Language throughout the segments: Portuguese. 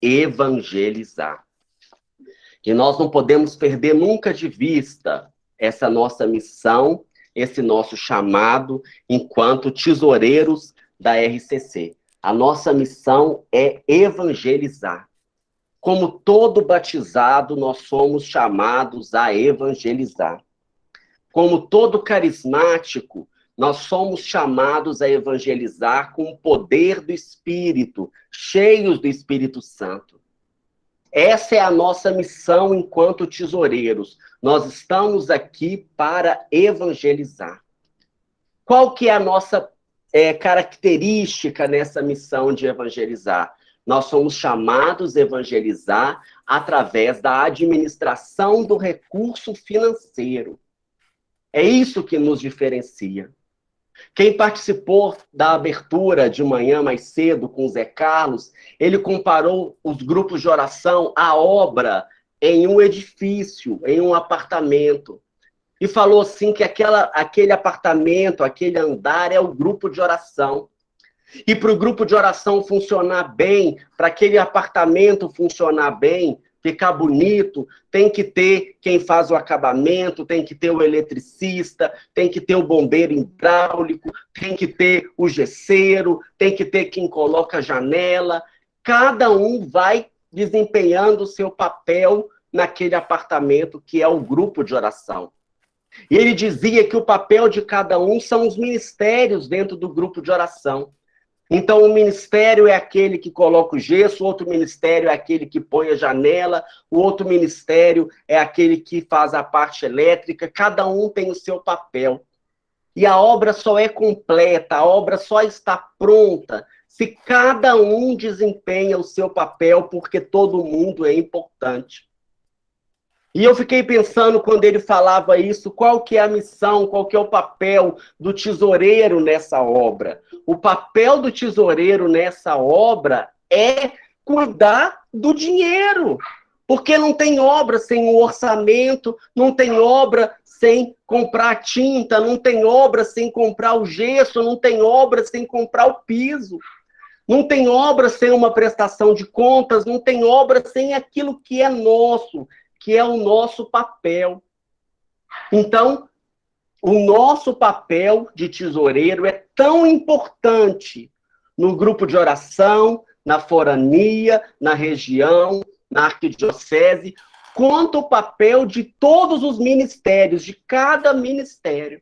evangelizar. E nós não podemos perder nunca de vista essa nossa missão, esse nosso chamado enquanto tesoureiros da RCC. A nossa missão é evangelizar. Como todo batizado, nós somos chamados a evangelizar. Como todo carismático, nós somos chamados a evangelizar com o poder do Espírito, cheios do Espírito Santo. Essa é a nossa missão enquanto tesoureiros. Nós estamos aqui para evangelizar. Qual que é a nossa característica nessa missão de evangelizar? Nós somos chamados a evangelizar através da administração do recurso financeiro. É isso que nos diferencia. Quem participou da abertura de manhã mais cedo com o Zé Carlos, ele comparou os grupos de oração à obra em um edifício, em um apartamento. E falou assim que aquele apartamento, aquele andar é o grupo de oração. E para o grupo de oração funcionar bem, para aquele apartamento funcionar bem, ficar bonito, tem que ter quem faz o acabamento, tem que ter o eletricista, tem que ter o bombeiro hidráulico, tem que ter o gesseiro, tem que ter quem coloca a janela. Cada um vai desempenhando o seu papel naquele apartamento que é o grupo de oração. E ele dizia que o papel de cada um são os ministérios dentro do grupo de oração. Então, o ministério é aquele que coloca o gesso, o outro ministério é aquele que põe a janela, o outro ministério é aquele que faz a parte elétrica, cada um tem o seu papel. E a obra só é completa, a obra só está pronta se cada um desempenha o seu papel, porque todo mundo é importante. E eu fiquei pensando, quando ele falava isso, qual que é a missão, qual que é o papel do tesoureiro nessa obra. O papel do tesoureiro nessa obra é cuidar do dinheiro. Porque não tem obra sem um orçamento, não tem obra sem comprar tinta, não tem obra sem comprar o gesso, não tem obra sem comprar o piso. Não tem obra sem uma prestação de contas, não tem obra sem aquilo que é nosso, que é o nosso papel. Então, o nosso papel de tesoureiro é tão importante no grupo de oração, na forania, na região, na arquidiocese, quanto o papel de todos os ministérios, de cada ministério.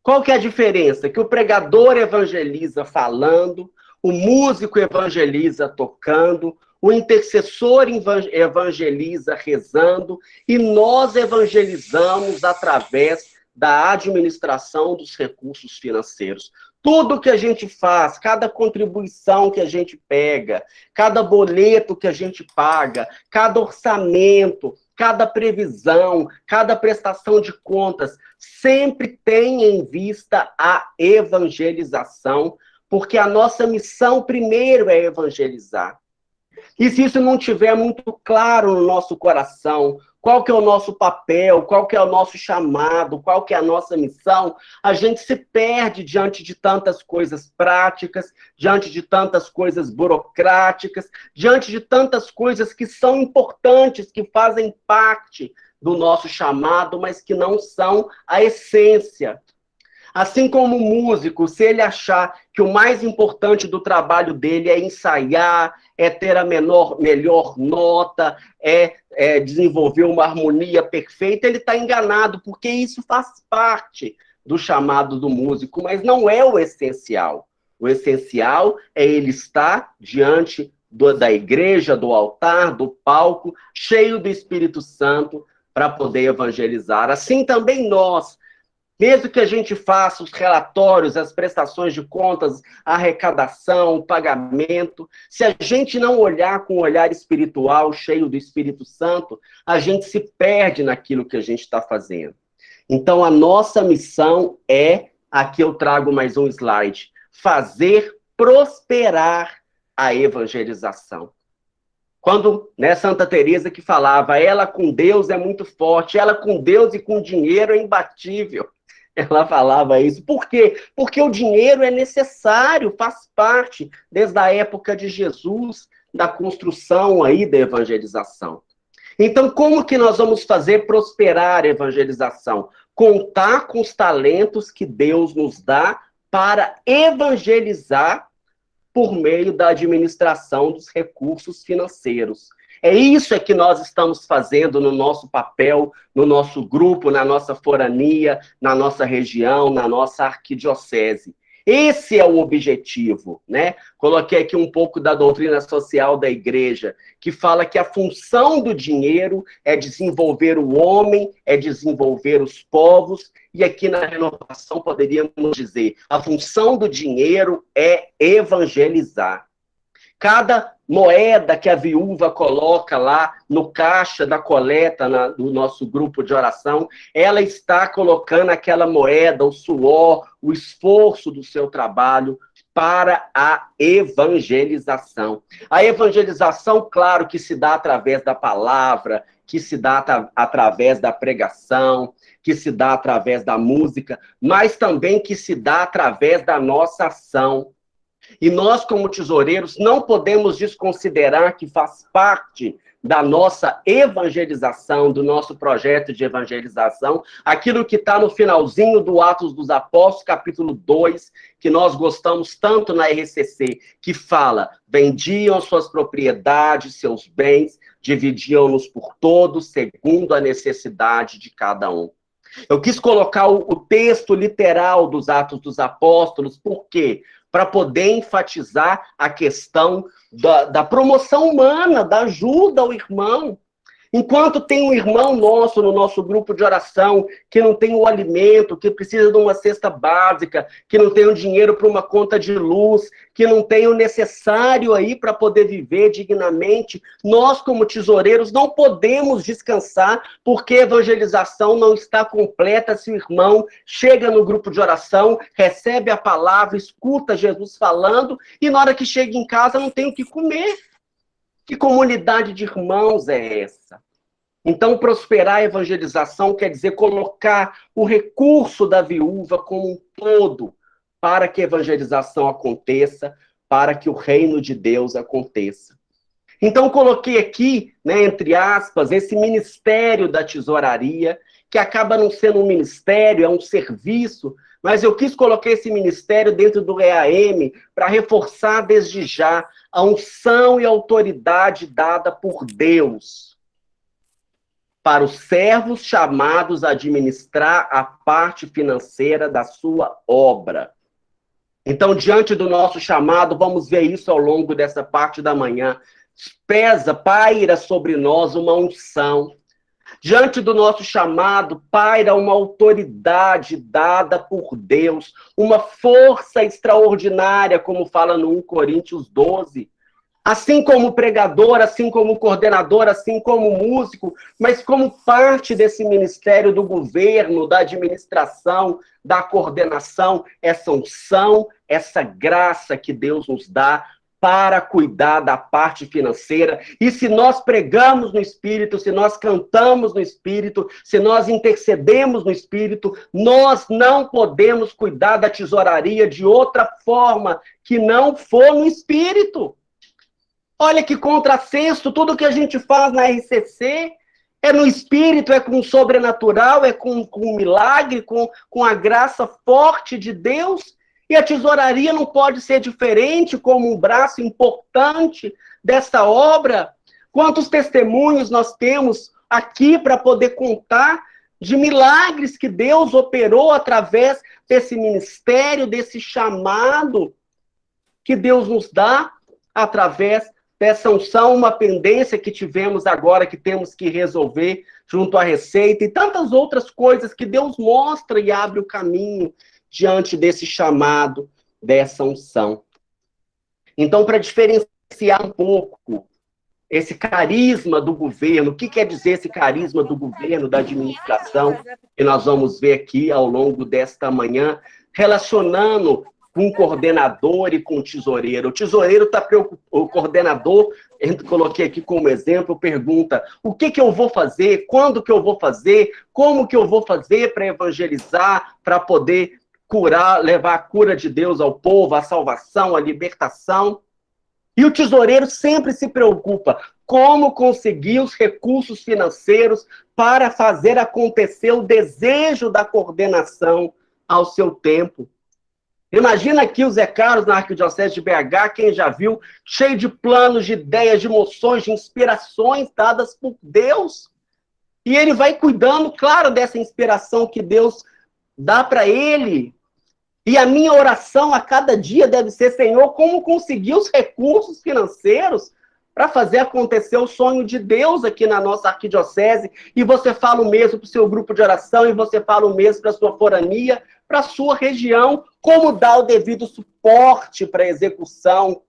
Qual que é a diferença? Que o pregador evangeliza falando, o músico evangeliza tocando, o intercessor evangeliza rezando, e nós evangelizamos através da administração dos recursos financeiros. Tudo que a gente faz, cada contribuição que a gente pega, cada boleto que a gente paga, cada orçamento, cada previsão, cada prestação de contas, sempre tem em vista a evangelização, porque a nossa missão primeiro é evangelizar. E se isso não estiver muito claro no nosso coração, qual que é o nosso papel, qual que é o nosso chamado, qual que é a nossa missão, a gente se perde diante de tantas coisas práticas, diante de tantas coisas burocráticas, diante de tantas coisas que são importantes, que fazem parte do nosso chamado, mas que não são a essência. Assim como o músico, se ele achar que o mais importante do trabalho dele é ensaiar, é ter a melhor nota, é desenvolver uma harmonia perfeita, ele está enganado, porque isso faz parte do chamado do músico, mas não é o essencial. O essencial é ele estar diante da igreja, do altar, do palco, cheio do Espírito Santo, para poder evangelizar. Assim também nós, mesmo que a gente faça os relatórios, as prestações de contas, a arrecadação, o pagamento, se a gente não olhar com um olhar espiritual, cheio do Espírito Santo, a gente se perde naquilo que a gente está fazendo. Então, a nossa missão é, aqui eu trago mais um slide, fazer prosperar a evangelização. Quando, Santa Teresa que falava, ela com Deus é muito forte, ela com Deus e com dinheiro é imbatível. Ela falava isso. Por quê? Porque o dinheiro é necessário, faz parte, desde a época de Jesus, da construção aí da evangelização. Então, como que nós vamos fazer prosperar a evangelização? Contar com os talentos que Deus nos dá para evangelizar por meio da administração dos recursos financeiros. É isso que nós estamos fazendo no nosso papel, no nosso grupo, na nossa forania, na nossa região, na nossa arquidiocese. Esse é o objetivo, né? Coloquei aqui um pouco da doutrina social da igreja, que fala que a função do dinheiro é desenvolver o homem, é desenvolver os povos, e aqui na renovação poderíamos dizer, a função do dinheiro é evangelizar. Cada moeda que a viúva coloca lá no caixa da coleta do nosso grupo de oração, ela está colocando aquela moeda, o suor, o esforço do seu trabalho para a evangelização. A evangelização, claro, que se dá através da palavra, que se dá através da pregação, que se dá através da música, mas também que se dá através da nossa ação. E nós, como tesoureiros, não podemos desconsiderar que faz parte da nossa evangelização, do nosso projeto de evangelização, aquilo que está no finalzinho do Atos dos Apóstolos, capítulo 2, que nós gostamos tanto na RCC, que fala, vendiam suas propriedades, seus bens, dividiam-nos por todos, segundo a necessidade de cada um. Eu quis colocar o texto literal dos Atos dos Apóstolos, por quê? Para poder enfatizar a questão da promoção humana, da ajuda ao irmão. Enquanto tem um irmão nosso no nosso grupo de oração que não tem o alimento, que precisa de uma cesta básica, que não tem o dinheiro para uma conta de luz, que não tem o necessário aí para poder viver dignamente, nós, como tesoureiros, não podemos descansar porque a evangelização não está completa se o irmão chega no grupo de oração, recebe a palavra, escuta Jesus falando e na hora que chega em casa não tem o que comer. Que comunidade de irmãos é essa? Então, prosperar a evangelização quer dizer colocar o recurso da viúva como um todo para que a evangelização aconteça, para que o reino de Deus aconteça. Então, coloquei aqui, né, entre aspas, esse ministério da tesouraria, que acaba não sendo um ministério, é um serviço, mas eu quis colocar esse ministério dentro do EAM para reforçar desde já a unção e a autoridade dada por Deus para os servos chamados a administrar a parte financeira da sua obra. Então, diante do nosso chamado, vamos ver isso ao longo dessa parte da manhã. Paira sobre nós uma unção. Diante do nosso chamado, paira uma autoridade dada por Deus, uma força extraordinária, como fala no 1 Coríntios 12. Assim como pregador, assim como coordenador, assim como músico, mas como parte desse ministério do governo, da administração, da coordenação, essa unção, essa graça que Deus nos dá para cuidar da parte financeira. E se nós pregamos no Espírito, se nós cantamos no Espírito, se nós intercedemos no Espírito, nós não podemos cuidar da tesouraria de outra forma que não for no Espírito. Olha que contrassenso, tudo que a gente faz na RCC é no Espírito, é com o sobrenatural, é com o milagre, com a graça forte de Deus. E a tesouraria não pode ser diferente como um braço importante dessa obra. Quantos testemunhos nós temos aqui para poder contar de milagres que Deus operou através desse ministério, desse chamado que Deus nos dá através dessa unção, uma pendência que tivemos agora, que temos que resolver junto à Receita e tantas outras coisas que Deus mostra e abre o caminho diante desse chamado, dessa unção. Então, para diferenciar um pouco esse carisma do governo, o que quer dizer esse carisma do governo, da administração, que nós vamos ver aqui ao longo desta manhã, relacionando com o coordenador e com o tesoureiro. O tesoureiro está preocupado, o coordenador, eu coloquei aqui como exemplo, pergunta, o que eu vou fazer, quando que eu vou fazer, como que eu vou fazer para evangelizar, para poder curar, levar a cura de Deus ao povo, a salvação, a libertação. E o tesoureiro sempre se preocupa como conseguir os recursos financeiros para fazer acontecer o desejo da coordenação ao seu tempo. Imagina aqui o Zé Carlos na Arquidiocese de BH, quem já viu, cheio de planos, de ideias, de emoções, de inspirações dadas por Deus. E ele vai cuidando, claro, dessa inspiração que Deus dá para ele. E a minha oração a cada dia deve ser, Senhor, como conseguir os recursos financeiros para fazer acontecer o sonho de Deus aqui na nossa arquidiocese. E você fala o mesmo para o seu grupo de oração, e você fala o mesmo para a sua forania, para a sua região, como dar o devido suporte para a execução.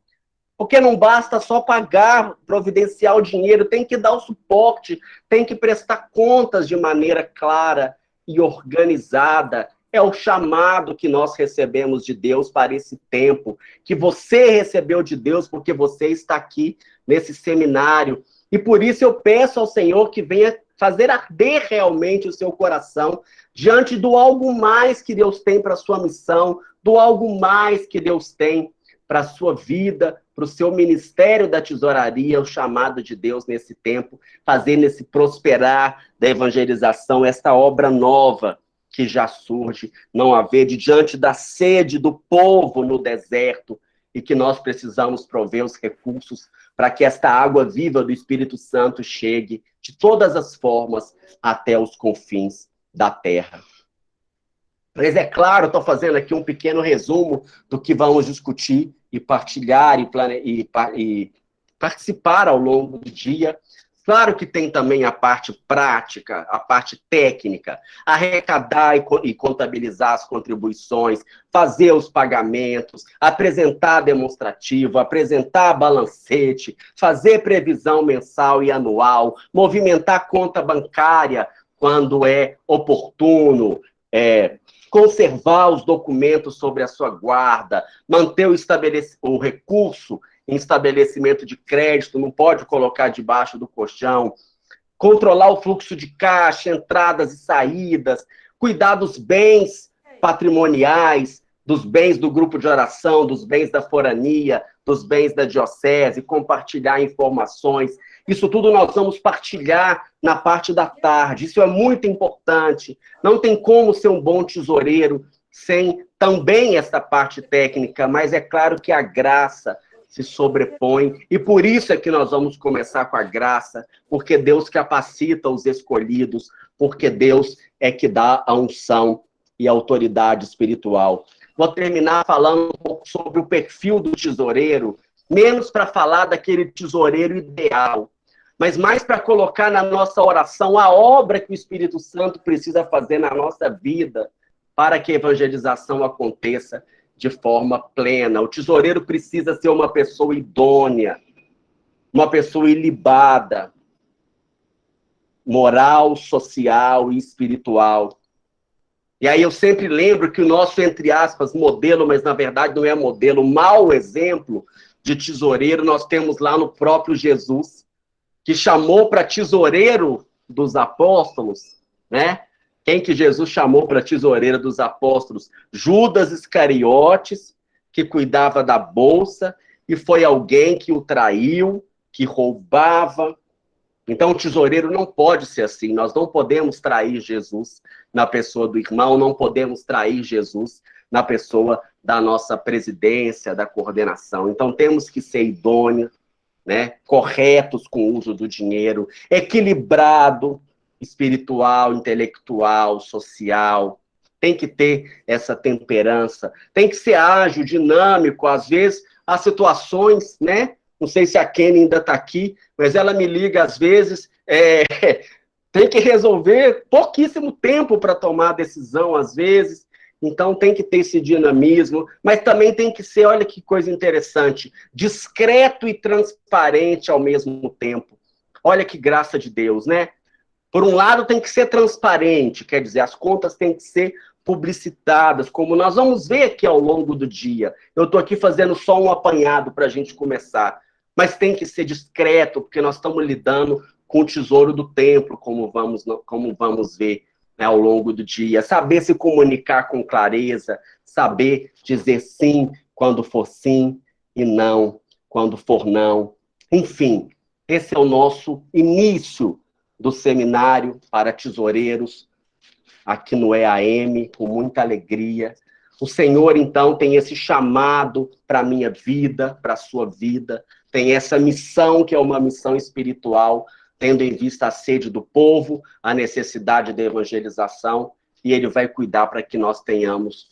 Porque não basta só pagar, providenciar o dinheiro, tem que dar o suporte, tem que prestar contas de maneira clara e organizada. É o chamado que nós recebemos de Deus para esse tempo, que você recebeu de Deus porque você está aqui nesse seminário. E por isso eu peço ao Senhor que venha fazer arder realmente o seu coração diante do algo mais que Deus tem para a sua missão, do algo mais que Deus tem para a sua vida, para o seu ministério da tesouraria, o chamado de Deus nesse tempo, fazer nesse prosperar da evangelização, esta obra nova que já surge, não haver diante da sede do povo no deserto, e que nós precisamos prover os recursos para que esta água viva do Espírito Santo chegue de todas as formas até os confins da terra. Mas é claro, estou fazendo aqui um pequeno resumo do que vamos discutir e partilhar e participar ao longo do dia. Claro que tem também a parte prática, a parte técnica, arrecadar e contabilizar as contribuições, fazer os pagamentos, apresentar demonstrativo, apresentar balancete, fazer previsão mensal e anual, movimentar a conta bancária quando é oportuno, conservar os documentos sobre a sua guarda, manter o recurso em estabelecimento de crédito, não pode colocar debaixo do colchão, controlar o fluxo de caixa, entradas e saídas, cuidar dos bens patrimoniais, dos bens do grupo de oração, dos bens da forania, dos bens da diocese, compartilhar informações. Isso tudo nós vamos partilhar na parte da tarde. Isso é muito importante. Não tem como ser um bom tesoureiro sem também essa parte técnica, mas é claro que a graça se sobrepõe, e por isso é que nós vamos começar com a graça, porque Deus capacita os escolhidos, porque Deus é que dá a unção e a autoridade espiritual. Vou terminar falando um pouco sobre o perfil do tesoureiro, menos para falar daquele tesoureiro ideal, mas mais para colocar na nossa oração a obra que o Espírito Santo precisa fazer na nossa vida para que a evangelização aconteça de forma plena. O tesoureiro precisa ser uma pessoa idônea, uma pessoa ilibada, moral, social e espiritual. E aí eu sempre lembro que o nosso, entre aspas, modelo, mas na verdade não é modelo, mau exemplo de tesoureiro, nós temos lá no próprio Jesus, que chamou para tesoureiro dos apóstolos, né? Quem que Jesus chamou para tesoureiro dos apóstolos? Judas Iscariotes, que cuidava da bolsa, e foi alguém que o traiu, que roubava. Então, o tesoureiro não pode ser assim. Nós não podemos trair Jesus na pessoa do irmão, não podemos trair Jesus na pessoa da nossa presidência, da coordenação. Então, temos que ser idôneos, né? Corretos com o uso do dinheiro, equilibrado, espiritual, intelectual, social. Tem que ter essa temperança, tem que ser ágil, dinâmico. Às vezes, há situações, né? Não sei se a Kenny ainda está aqui, mas ela me liga às vezes, tem que resolver pouquíssimo tempo para tomar a decisão, às vezes, então tem que ter esse dinamismo, mas também tem que ser, olha que coisa interessante, discreto e transparente ao mesmo tempo. Olha que graça de Deus, né? Por um lado, tem que ser transparente, quer dizer, as contas têm que ser publicitadas, como nós vamos ver aqui ao longo do dia. Eu estou aqui fazendo só um apanhado para a gente começar, mas tem que ser discreto, porque nós estamos lidando com o tesouro do templo, como vamos ver, né, ao longo do dia. Saber se comunicar com clareza, saber dizer sim quando for sim e não quando for não. Enfim, esse é o nosso início do seminário para tesoureiros, aqui no EAM, com muita alegria. O Senhor, então, tem esse chamado para a minha vida, para a sua vida, tem essa missão, que é uma missão espiritual, tendo em vista a sede do povo, a necessidade da evangelização, e Ele vai cuidar para que nós tenhamos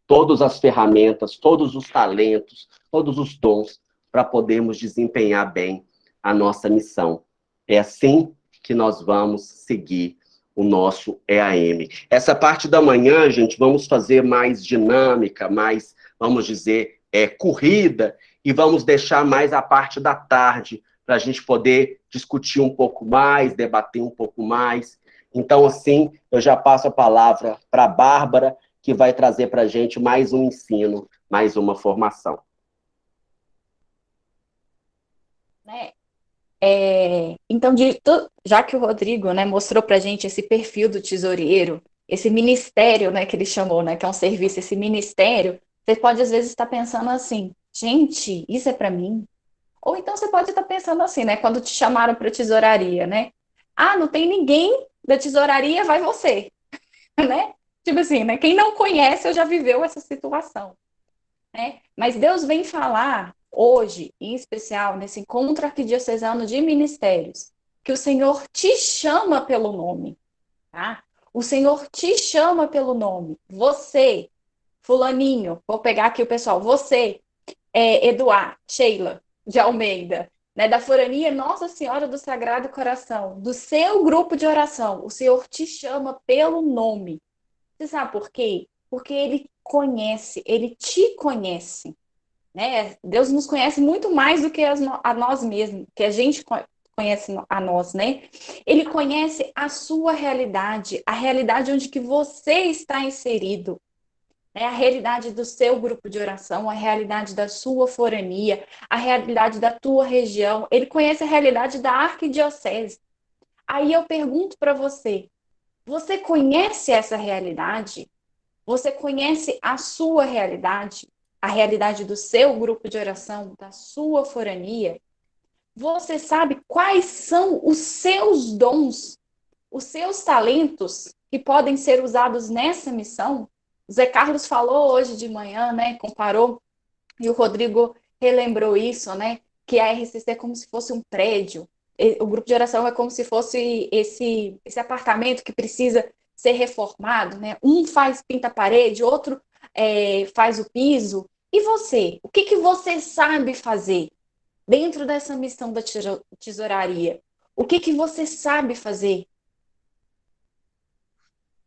todas as ferramentas, todos os talentos, todos os dons, para podermos desempenhar bem a nossa missão. É assim que nós vamos seguir o nosso EAM. Essa parte da manhã, gente, vamos fazer mais dinâmica, mais, vamos dizer, corrida, e vamos deixar mais a parte da tarde, para a gente poder discutir um pouco mais, debater um pouco mais. Então, assim, eu já passo a palavra para a Bárbara, que vai trazer para a gente mais um ensino, mais uma formação. Então, já que o Rodrigo, né, mostrou para a gente esse perfil do tesoureiro, esse ministério, né, que ele chamou, né, que é um serviço, esse ministério, você pode às vezes estar pensando assim, gente, isso é para mim? Ou então você pode estar pensando assim, né, quando te chamaram para tesouraria, né? Ah, não tem ninguém da tesouraria, vai você, né? Tipo assim, né? Quem não conhece, ou já viveu essa situação, né? Mas Deus vem falar hoje, em especial, nesse encontro arquidiocesano de ministérios, que o Senhor te chama pelo nome, tá? O Senhor te chama pelo nome. Você, fulaninho, vou pegar aqui o pessoal, você, Eduardo, Sheila, de Almeida, né, da Forania Nossa Senhora do Sagrado Coração, do seu grupo de oração, o Senhor te chama pelo nome. Você sabe por quê? Porque Ele conhece, Ele te conhece, né? Deus nos conhece muito mais do que a nós mesmos, que a gente conhece a nós, né? Ele conhece a sua realidade, a realidade onde que você está inserido, né? A realidade do seu grupo de oração, a realidade da sua forania, a realidade da tua região. Ele conhece a realidade da arquidiocese. Aí eu pergunto para você, você conhece essa realidade? Você conhece a sua realidade? A realidade do seu grupo de oração, da sua forania? Você sabe quais são os seus dons, os seus talentos que podem ser usados nessa missão? O Zé Carlos falou hoje de manhã, né? Comparou, e o Rodrigo relembrou isso, né? Que a RCC é como se fosse um prédio. O grupo de oração é como se fosse esse apartamento que precisa ser reformado, né? Um faz pinta a parede, outro faz o piso. E você? O que você sabe fazer dentro dessa missão da tesouraria? O que você sabe fazer?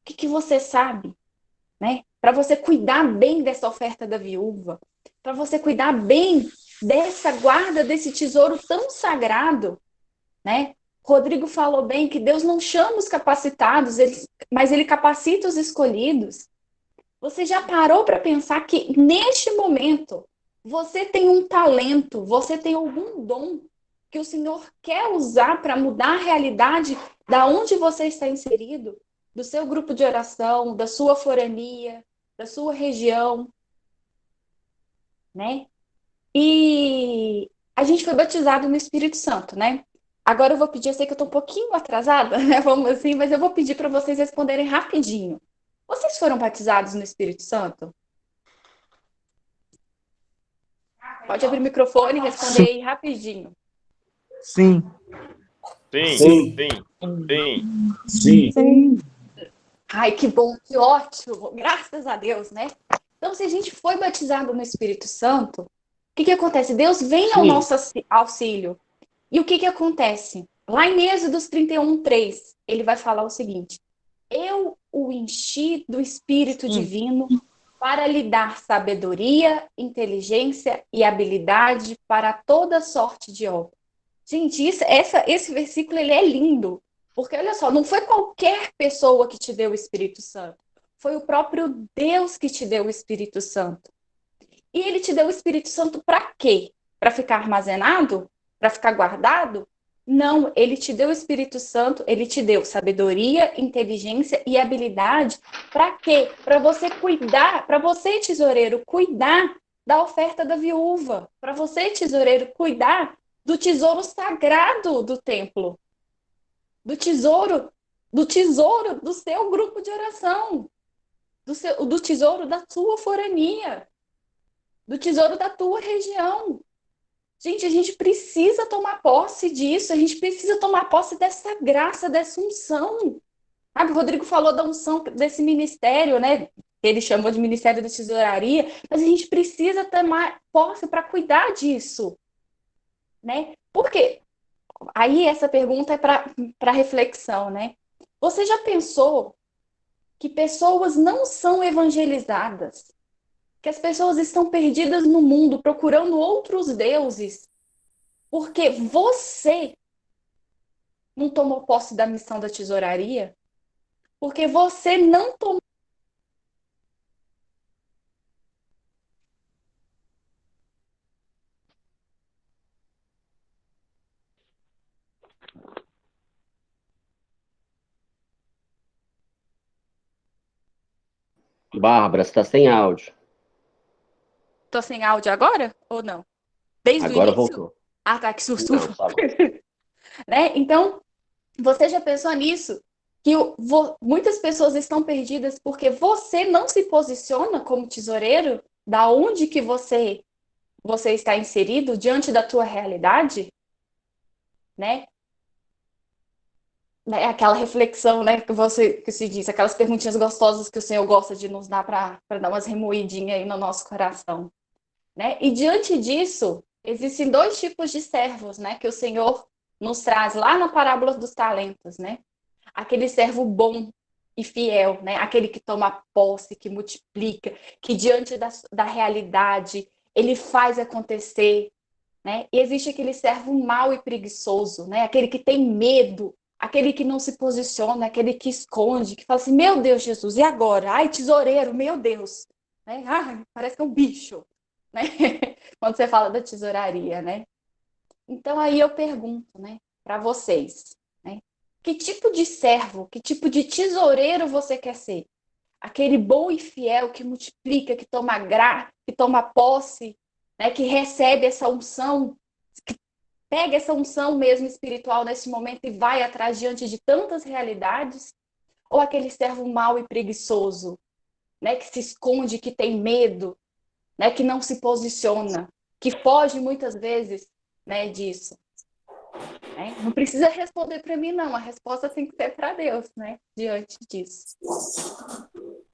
O que você sabe, né? Para você cuidar bem dessa oferta da viúva, para você cuidar bem dessa guarda desse tesouro tão sagrado, né? Rodrigo falou bem que Deus não chama os capacitados, mas Ele capacita os escolhidos. Você já parou para pensar que neste momento você tem um talento, você tem algum dom que o Senhor quer usar para mudar a realidade da onde você está inserido, do seu grupo de oração, da sua forania, da sua região, né? E a gente foi batizado no Espírito Santo, né? Agora eu vou pedir, eu sei que eu estou um pouquinho atrasada, né? Vamos assim, mas eu vou pedir para vocês responderem rapidinho. Vocês foram batizados no Espírito Santo? Pode abrir o microfone e responder aí rapidinho. Sim. Sim, Sim. sim, sim. Sim. Sim. Ai, que bom, que ótimo. Graças a Deus, né? Então, se a gente foi batizado no Espírito Santo, o que acontece? Deus vem ao nosso auxílio. E o que acontece? Lá em Êxodos 31:3, ele vai falar o seguinte: eu o enchi do Espírito Divino para lhe dar sabedoria, inteligência e habilidade para toda sorte de obra. Gente, esse versículo ele é lindo, porque olha só, não foi qualquer pessoa que te deu o Espírito Santo, foi o próprio Deus que te deu o Espírito Santo. E ele te deu o Espírito Santo para quê? Para ficar armazenado? Para ficar guardado? Não, ele te deu o Espírito Santo, ele te deu sabedoria, inteligência e habilidade. Para quê? Para você cuidar, para você, tesoureiro, cuidar da oferta da viúva. Para você, tesoureiro, cuidar do tesouro sagrado do templo. Do tesouro do seu grupo de oração. Do tesouro da sua forania. Do tesouro da tua região. Gente, a gente precisa tomar posse disso, a gente precisa tomar posse dessa graça, dessa unção. Sabe, o Rodrigo falou da unção desse ministério, né? Ele chamou de Ministério da Tesouraria, mas a gente precisa tomar posse para cuidar disso, né? Por quê? Aí essa pergunta é para reflexão, né? Você já pensou que pessoas não são evangelizadas? Que as pessoas estão perdidas no mundo, procurando outros deuses, porque você não tomou posse da missão da tesouraria? Porque você não tomou. Bárbara, você está sem áudio. Tô sem áudio agora? Ou não? Desde Agora o início? voltou. Ah, tá, que susto. Não, só agora. Né? Então, você já pensou nisso? Que muitas pessoas estão perdidas porque você não se posiciona como tesoureiro da onde que você está inserido diante da tua realidade, né? É aquela reflexão, né, que se diz, aquelas perguntinhas gostosas que o Senhor gosta de nos dar para dar umas remoidinhas aí no nosso coração, né? E diante disso, existem dois tipos de servos, né, que o Senhor nos traz lá na parábola dos talentos, né? Aquele servo bom e fiel, né? Aquele que toma posse, que multiplica, que diante da realidade ele faz acontecer, né? E existe aquele servo mau e preguiçoso, né? Aquele que tem medo, aquele que não se posiciona, aquele que esconde, que fala assim, meu Deus, Jesus, e agora? Ai, tesoureiro, meu Deus, né? Ai, parece que é um bicho, né? Quando você fala da tesouraria, né? Então aí eu pergunto, né, para vocês, né? Que tipo de servo, que tipo de tesoureiro você quer ser? Aquele bom e fiel que multiplica, que toma que toma posse, né, que recebe essa unção, que pega essa unção mesmo espiritual nesse momento e vai atrás diante de tantas realidades? Ou aquele servo mau e preguiçoso, né, que se esconde, que tem medo, né, que não se posiciona, que foge muitas vezes, né, disso? Né? Não precisa responder para mim, não. A resposta tem que ser para Deus, né? Diante disso.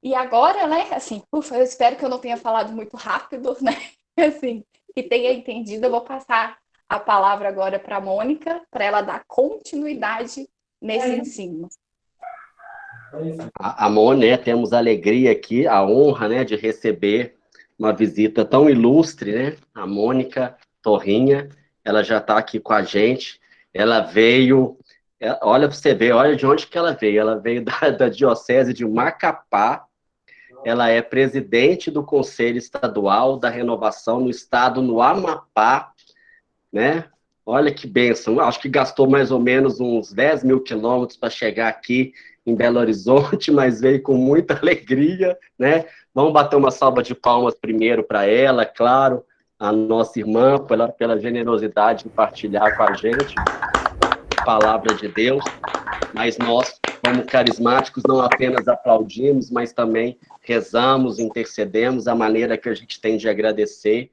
E agora, né? Assim, ufa, eu espero que eu não tenha falado muito rápido, né? Assim, que tenha entendido. Eu vou passar a palavra agora para a Mônica, para ela dar continuidade nesse ensino. Amor, né? Temos a alegria aqui, a honra, né, de receber uma visita tão ilustre, né? A Mônica Torrinha, ela já está aqui com a gente. Ela veio, olha para você ver, olha de onde que ela veio. Ela veio da Diocese de Macapá. Ela é presidente do Conselho Estadual da Renovação no estado, no Amapá, né? Olha que bênção. Acho que gastou mais ou menos uns 10 mil quilômetros para chegar aqui em Belo Horizonte, mas veio com muita alegria, né? Vamos bater uma salva de palmas primeiro para ela, claro, a nossa irmã, pela generosidade de partilhar com a gente a palavra de Deus. Mas nós, como carismáticos, não apenas aplaudimos, mas também rezamos, intercedemos, a maneira que a gente tem de agradecer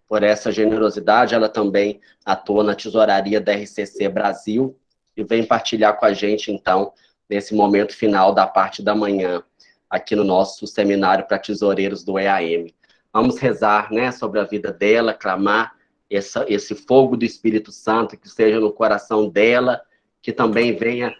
por essa generosidade. Ela também atua na tesouraria da RCC Brasil e vem partilhar com a gente, então, nesse momento final da parte da manhã, aqui no nosso seminário para tesoureiros do EAM. Vamos rezar, né, sobre a vida dela, clamar esse fogo do Espírito Santo que esteja no coração dela, que também venha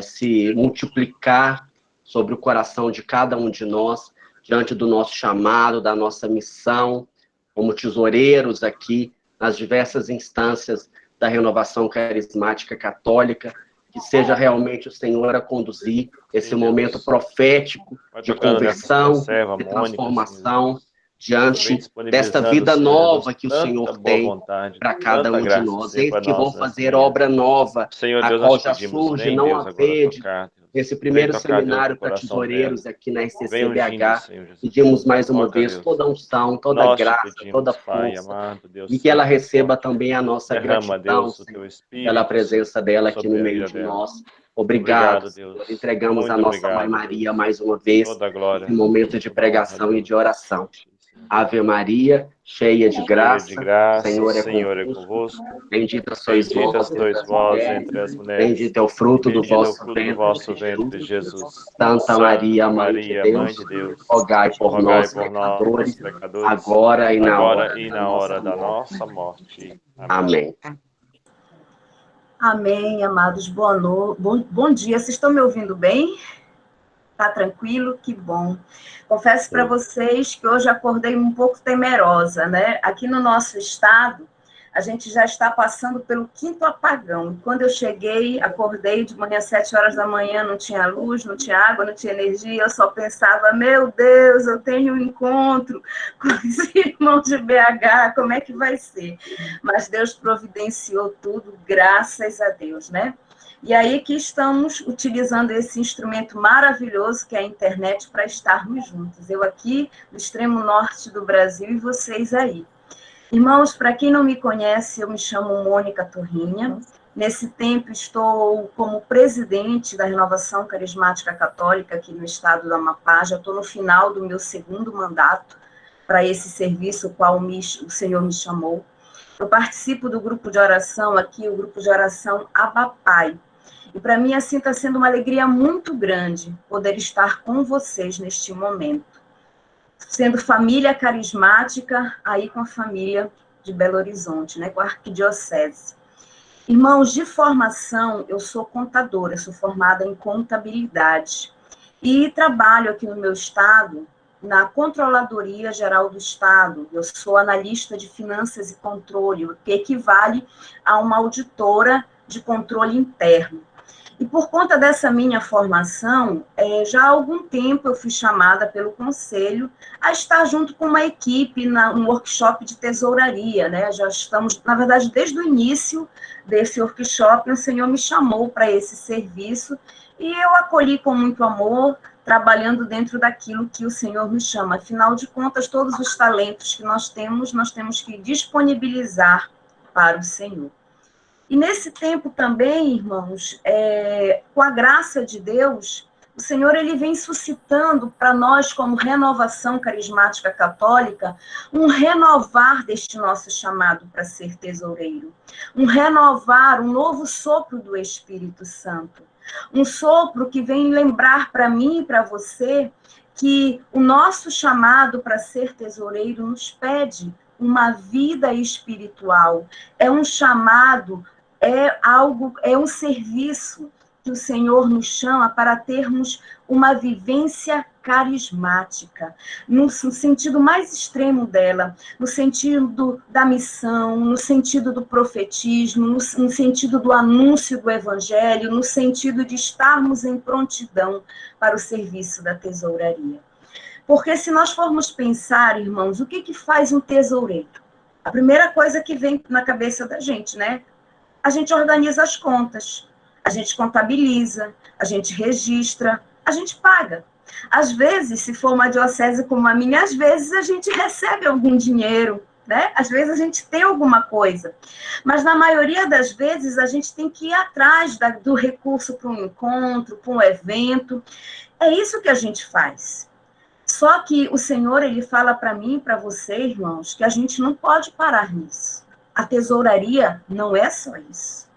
se multiplicar sobre o coração de cada um de nós, diante do nosso chamado, da nossa missão, como tesoureiros aqui, nas diversas instâncias da renovação carismática católica, que seja realmente o Senhor a conduzir esse momento profético de conversão, de transformação, diante desta vida nova que o Senhor tem para cada um de nós. Eis que vou fazer obra nova, a qual já surge, não havede esse primeiro Vem tocar, Deus, seminário no para coração tesoureiros dela. aqui na Vem ungindo, SCCBH. Senhor Jesus. Pedimos mais uma Toca, vez Deus. toda a unção, toda a Nós te graça, toda a pedimos, Pai força, amado, Deus e que ela santo e receba forte. também a nossa Derrama, gratidão, Deus, o Senhor, teu Espírito pela presença dela aqui sobre no a meio vida de dela. nós. Obrigado, Obrigado, Senhor. Deus. Entregamos a Muito nossa Mãe obrigado, Maria Deus. mais uma vez, Toda a glória, nesse momento de toda a honra, pregação e Deus, de oração. a ti, Senhor. Ave Maria, cheia de Cheia graça, de graça, Senhor é Senhor é convosco. convosco. Bendita sois Bendita vós entre sois as vós mulheres, entre as mulheres. bendito é o fruto do Bendito é o vosso fruto do ventre, vosso ventre, Jesus. Jesus. Santa Maria, Mãe de Maria, Mãe Deus, de Deus, rogai por rogai nós, por nós, pecadores, pecadores, agora e na hora agora e da na nossa hora da morte. nossa morte. Amém. Amém. Amém, amados. Bom dia. Vocês estão me ouvindo bem? Tá tranquilo? Que bom. Confesso para vocês que hoje acordei um pouco temerosa, né? Aqui no nosso estado, a gente já está passando pelo 5º apagão. Quando eu cheguei, acordei de manhã, 7 horas da manhã, não tinha luz, não tinha água, não tinha energia, eu só pensava, meu Deus, eu tenho um encontro com os irmãos de BH, como é que vai ser? Mas Deus providenciou tudo, graças a Deus, né? E aí que estamos utilizando esse instrumento maravilhoso que é a internet para estarmos juntos. Eu aqui no extremo norte do Brasil e vocês aí. Irmãos, para quem não me conhece, eu me chamo Mônica Torrinha. Nesse tempo estou como presidente da Renovação Carismática Católica aqui no estado do Amapá. Já estou no final do meu 2º mandato para esse serviço, o qual o Senhor me chamou. Eu participo do grupo de oração aqui, o grupo de oração Abapai. E para mim, assim, está sendo uma alegria muito grande poder estar com vocês neste momento. Sendo família carismática, aí com a família de Belo Horizonte, né, com a arquidiocese. Irmãos, de formação, eu sou contadora, sou formada em contabilidade. E trabalho aqui no meu estado, na Controladoria Geral do Estado. Eu sou analista de finanças e controle, o que equivale a uma auditora de controle interno. E por conta dessa minha formação, já há algum tempo eu fui chamada pelo Conselho a estar junto com uma equipe num workshop de tesouraria, né? Já estamos, na verdade, desde o início desse workshop, o Senhor me chamou para esse serviço e eu acolhi com muito amor, trabalhando dentro daquilo que o Senhor nos chama. Afinal de contas, todos os talentos que nós temos que disponibilizar para o Senhor. E nesse tempo também, irmãos, com a graça de Deus, o Senhor ele vem suscitando para nós, como Renovação Carismática Católica, um renovar deste nosso chamado para ser tesoureiro. Um renovar, um novo sopro do Espírito Santo. Um sopro que vem lembrar para mim e para você que o nosso chamado para ser tesoureiro nos pede uma vida espiritual. É um chamado, é um serviço que o Senhor nos chama para termos uma vivência carismática, no sentido mais extremo dela, no sentido da missão, no sentido do profetismo, no sentido do anúncio do evangelho, no sentido de estarmos em prontidão para o serviço da tesouraria. Porque se nós formos pensar, irmãos, o que faz um tesoureiro? A primeira coisa que vem na cabeça da gente, né? A gente organiza as contas, a gente contabiliza, a gente registra, a gente paga. Às vezes, se for uma diocese como a minha, às vezes a gente recebe algum dinheiro, né? Às vezes a gente tem alguma coisa. Mas na maioria das vezes a gente tem que ir atrás do recurso para um encontro, para um evento. É isso que a gente faz. Só que o Senhor, ele fala para mim e para você, irmãos, que a gente não pode parar nisso. A tesouraria não é só isso.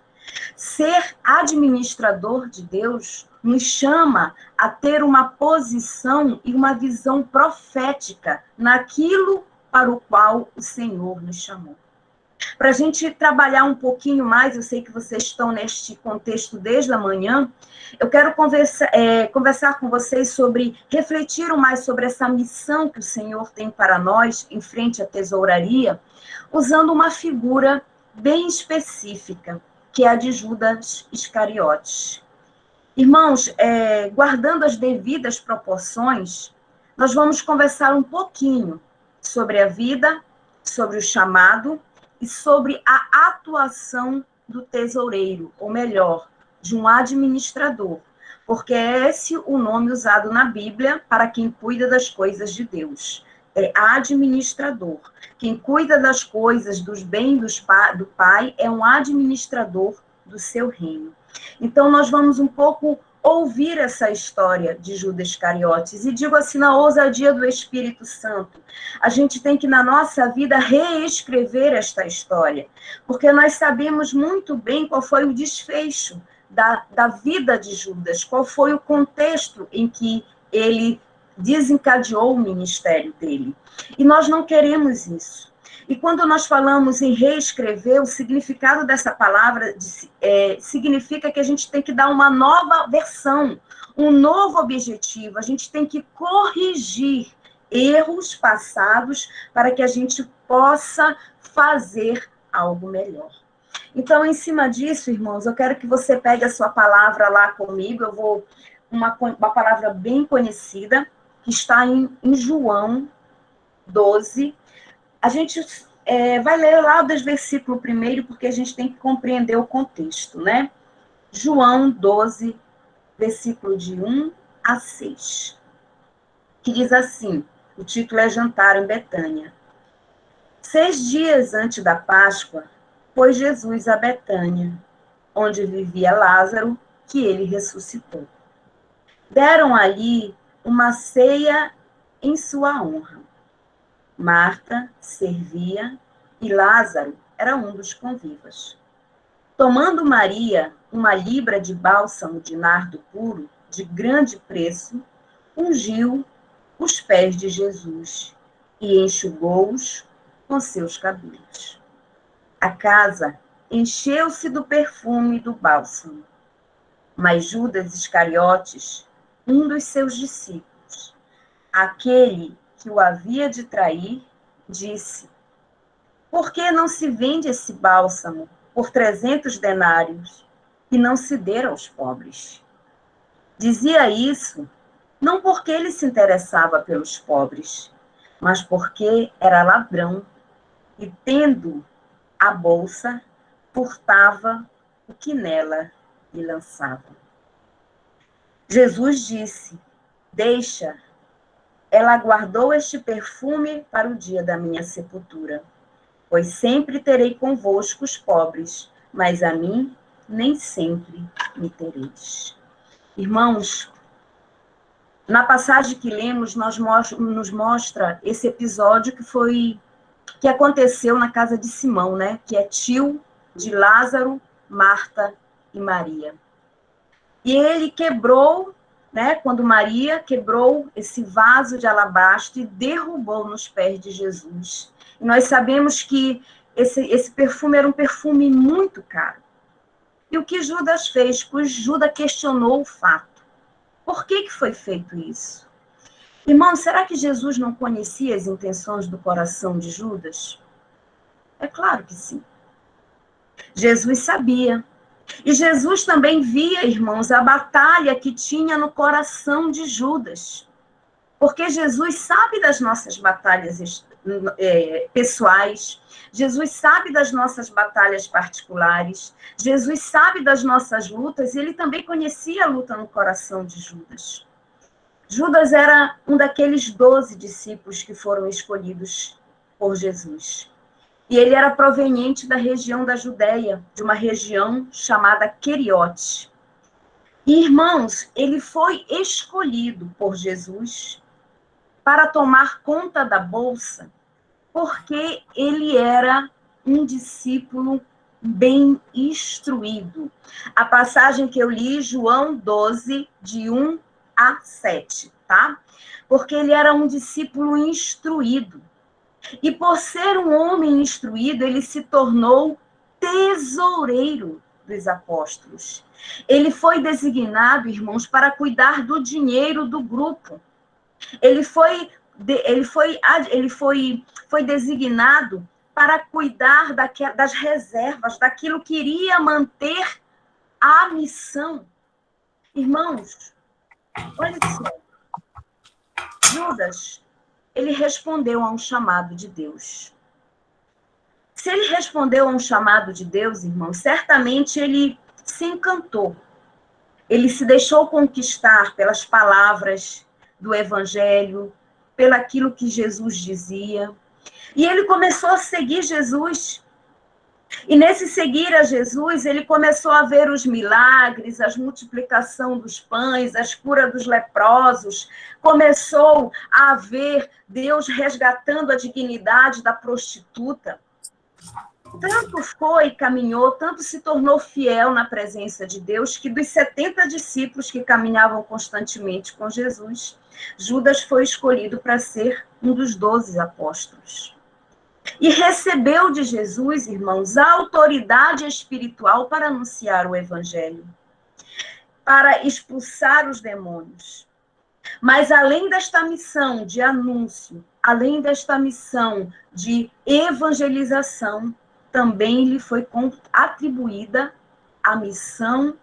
Ser administrador de Deus nos chama a ter uma posição e uma visão profética naquilo para o qual o Senhor nos chamou. Para a gente trabalhar um pouquinho mais, eu sei que vocês estão neste contexto desde a manhã, eu quero conversar com vocês sobre, refletir mais sobre essa missão que o Senhor tem para nós, em frente à tesouraria, usando uma figura bem específica, que é a de Judas Iscariotes. Irmãos, guardando as devidas proporções, nós vamos conversar um pouquinho sobre a vida, sobre o chamado e sobre a atuação do tesoureiro, ou melhor, de um administrador. porque é esse o nome usado na Bíblia para quem cuida das coisas de Deus. É administrador. Quem cuida das coisas, dos bens do Pai, é um administrador do seu reino. Então, nós vamos um pouco ouvir essa história de Judas Iscariotes, e digo assim, na ousadia do Espírito Santo, a gente tem que, na nossa vida, reescrever esta história, porque nós sabemos muito bem qual foi o desfecho da vida de Judas, qual foi o contexto em que ele desencadeou o ministério dele. E nós não queremos isso. E quando nós falamos em reescrever, o significado dessa palavra significa que a gente tem que dar uma nova versão, um novo objetivo, a gente tem que corrigir erros passados para que a gente possa fazer algo melhor. Então, em cima disso, irmãos, eu quero que você pegue a sua palavra lá comigo, eu vou, uma palavra bem conhecida, que está em João 12. A gente vai ler lá do versículo 1, porque a gente tem que compreender o contexto, né? João 12, versículo de 1 a 6. Que diz assim, o título é Jantar em Betânia. 6 dias antes da Páscoa, foi Jesus a Betânia, onde vivia Lázaro, que ele ressuscitou. Deram ali uma ceia em sua honra. Marta servia e Lázaro era um dos convivas. Tomando Maria uma libra de bálsamo de nardo puro, de grande preço, ungiu os pés de Jesus e enxugou-os com seus cabelos. A casa encheu-se do perfume do bálsamo. Mas Judas Iscariotes, um dos seus discípulos, aquele que o havia de trair, disse: por que não se vende esse bálsamo por 300 denários e não se der aos pobres? Dizia isso não porque ele se interessava pelos pobres, mas porque era ladrão e, tendo a bolsa, furtava o que nela lhe lançava. Jesus disse: deixa, ela guardou este perfume para o dia da minha sepultura, pois sempre terei convosco os pobres, mas a mim nem sempre me tereis. Irmãos, na passagem que lemos, nos mostra esse episódio que aconteceu na casa de Simão, né? Que é tio de Lázaro, Marta e Maria. E ele quebrou, né? Quando Maria quebrou esse vaso de alabastro e derrubou nos pés de Jesus. E nós sabemos que esse perfume era um perfume muito caro. E o que Judas fez? Pois Judas questionou o fato. Por que foi feito isso? Irmão, será que Jesus não conhecia as intenções do coração de Judas? É claro que sim. Jesus sabia. E Jesus também via, irmãos, a batalha que tinha no coração de Judas. Porque Jesus sabe das nossas batalhas pessoais, Jesus sabe das nossas batalhas particulares, Jesus sabe das nossas lutas, e ele também conhecia a luta no coração de Judas. Judas era um daqueles 12 discípulos que foram escolhidos por Jesus. E ele era proveniente da região da Judéia, de uma região chamada Queriote. E, irmãos, ele foi escolhido por Jesus para tomar conta da bolsa, porque ele era um discípulo bem instruído. A passagem que eu li, João 12, de 1 a 7, tá? Porque ele era um discípulo instruído. E por ser um homem instruído, ele se tornou tesoureiro dos apóstolos. Ele foi designado, irmãos, para cuidar do dinheiro do grupo. Ele foi designado para cuidar das reservas, daquilo que iria manter a missão. Irmãos, olha só. Judas, ele respondeu a um chamado de Deus. Se ele respondeu a um chamado de Deus, irmão, certamente ele se encantou. Ele se deixou conquistar pelas palavras do Evangelho, pelaquilo que Jesus dizia. E ele começou a seguir Jesus. E nesse seguir a Jesus, ele começou a ver os milagres, a multiplicação dos pães, as curas dos leprosos. Começou a ver Deus resgatando a dignidade da prostituta. Tanto foi, caminhou, tanto se tornou fiel na presença de Deus, que dos 70 discípulos que caminhavam constantemente com Jesus, Judas foi escolhido para ser um dos 12 apóstolos. E recebeu de Jesus, irmãos, a autoridade espiritual para anunciar o evangelho, para expulsar os demônios. Mas além desta missão de anúncio, além desta missão de evangelização, também lhe foi atribuída a missão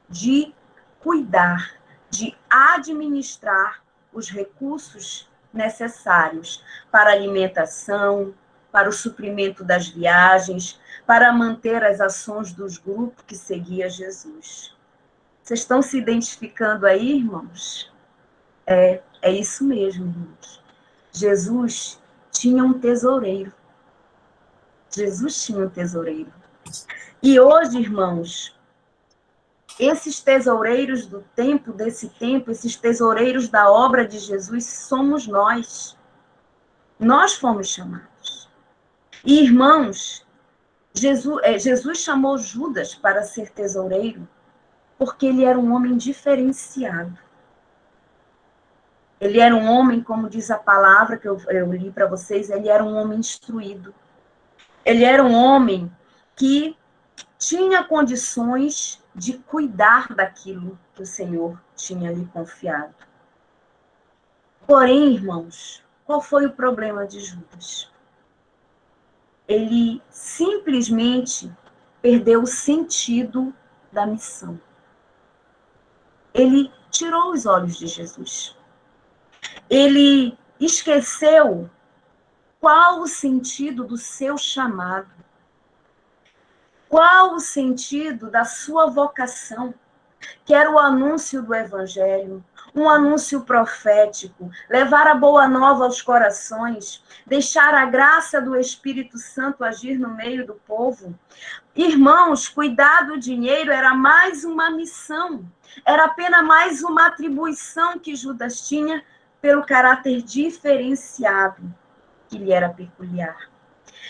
de cuidar, de administrar os recursos necessários para a alimentação, para o suprimento das viagens, para manter as ações dos grupos que seguia Jesus. Vocês estão se identificando aí, irmãos? É isso mesmo, irmãos. Jesus tinha um tesoureiro. Jesus tinha um tesoureiro. E hoje, irmãos, esses tesoureiros do tempo, desse tempo, esses tesoureiros da obra de Jesus, somos nós. Nós fomos chamados. E, irmãos, Jesus chamou Judas para ser tesoureiro, porque ele era um homem diferenciado. Ele era um homem, como diz a palavra que eu li para vocês, ele era um homem instruído. Ele era um homem que tinha condições de cuidar daquilo que o Senhor tinha lhe confiado. Porém, irmãos, qual foi o problema de Judas? Ele simplesmente perdeu o sentido da missão. Ele tirou os olhos de Jesus. Ele esqueceu qual o sentido do seu chamado, qual o sentido da sua vocação, que era o anúncio do evangelho, um anúncio profético, levar a boa nova aos corações, deixar a graça do Espírito Santo agir no meio do povo. Irmãos, cuidar do dinheiro era mais uma missão, era apenas mais uma atribuição que Judas tinha pelo caráter diferenciado que lhe era peculiar.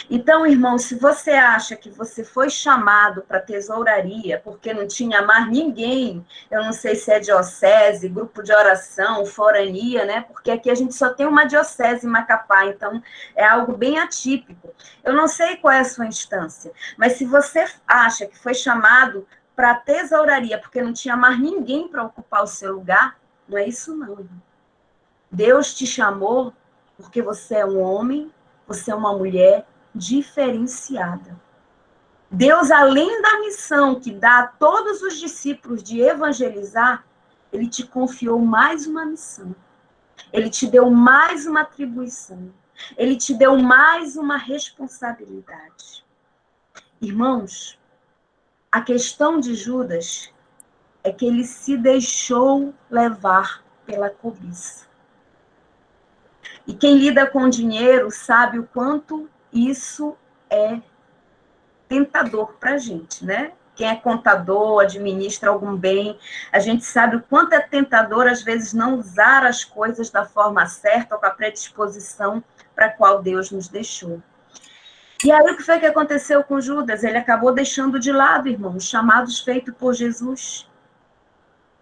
Então, irmão, se você acha que você foi chamado para tesouraria porque não tinha mais ninguém, eu não sei se é diocese, grupo de oração, forania, né? Porque aqui a gente só tem uma diocese em Macapá, então é algo bem atípico. Eu não sei qual é a sua instância, mas se você acha que foi chamado para tesouraria porque não tinha mais ninguém para ocupar o seu lugar, não é isso não, irmão. Deus te chamou porque você é um homem, você é uma mulher diferenciada. Deus, além da missão que dá a todos os discípulos de evangelizar, ele te confiou mais uma missão. Ele te deu mais uma atribuição. Ele te deu mais uma responsabilidade. Irmãos, a questão de Judas é que ele se deixou levar pela cobiça. E quem lida com dinheiro sabe o quanto isso é tentador para a gente, né? Quem é contador, administra algum bem, a gente sabe o quanto é tentador, às vezes, não usar as coisas da forma certa ou com a predisposição para a qual Deus nos deixou. E aí, o que foi que aconteceu com Judas? Ele acabou deixando de lado, irmão, os chamados feitos por Jesus.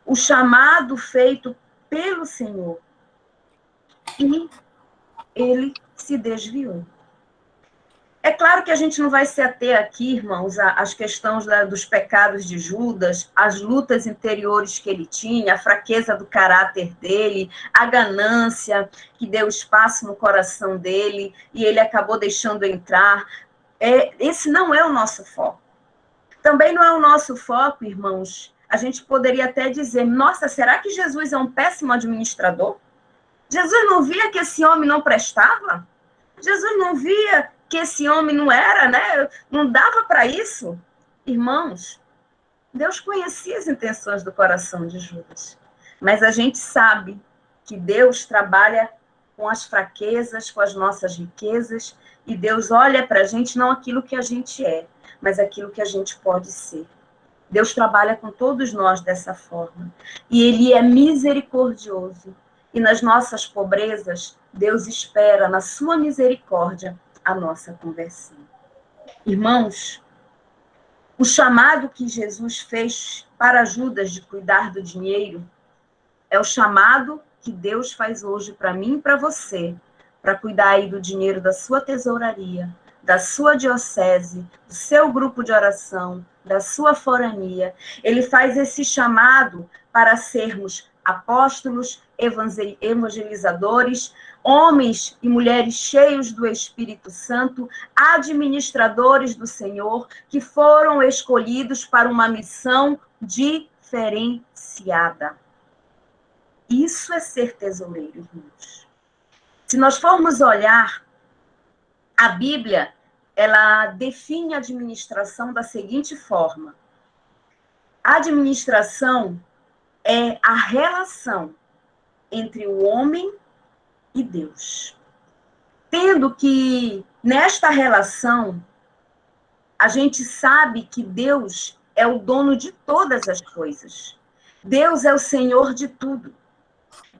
O chamado feito pelo Senhor. E ele se desviou. É claro que a gente não vai se ater aqui, irmãos, às questões dos pecados de Judas, as lutas interiores que ele tinha, a fraqueza do caráter dele, a ganância que deu espaço no coração dele e ele acabou deixando entrar. Esse não é o nosso foco. Também não é o nosso foco, irmãos. A gente poderia até dizer, nossa, será que Jesus é um péssimo administrador? Jesus não via que esse homem não prestava? Jesus não via que esse homem não era, né? Não dava para isso? Irmãos, Deus conhecia as intenções do coração de Judas. Mas a gente sabe que Deus trabalha com as fraquezas, com as nossas riquezas, e Deus olha para a gente não aquilo que a gente é, mas aquilo que a gente pode ser. Deus trabalha com todos nós dessa forma. E Ele é misericordioso. E nas nossas pobrezas, Deus espera, na sua misericórdia, a nossa conversão. Irmãos, o chamado que Jesus fez para Judas de cuidar do dinheiro é o chamado que Deus faz hoje para mim e para você, para cuidar aí do dinheiro da sua tesouraria, da sua diocese, do seu grupo de oração, da sua forania. Ele faz esse chamado para sermos apóstolos, evangelizadores, homens e mulheres cheios do Espírito Santo, administradores do Senhor, que foram escolhidos para uma missão diferenciada. Isso é ser tesoureiro, irmãos. Se nós formos olhar, a Bíblia, ela define a administração da seguinte forma. A administração é a relação entre o homem e Deus. Tendo que, nesta relação, a gente sabe que Deus é o dono de todas as coisas. Deus é o Senhor de tudo.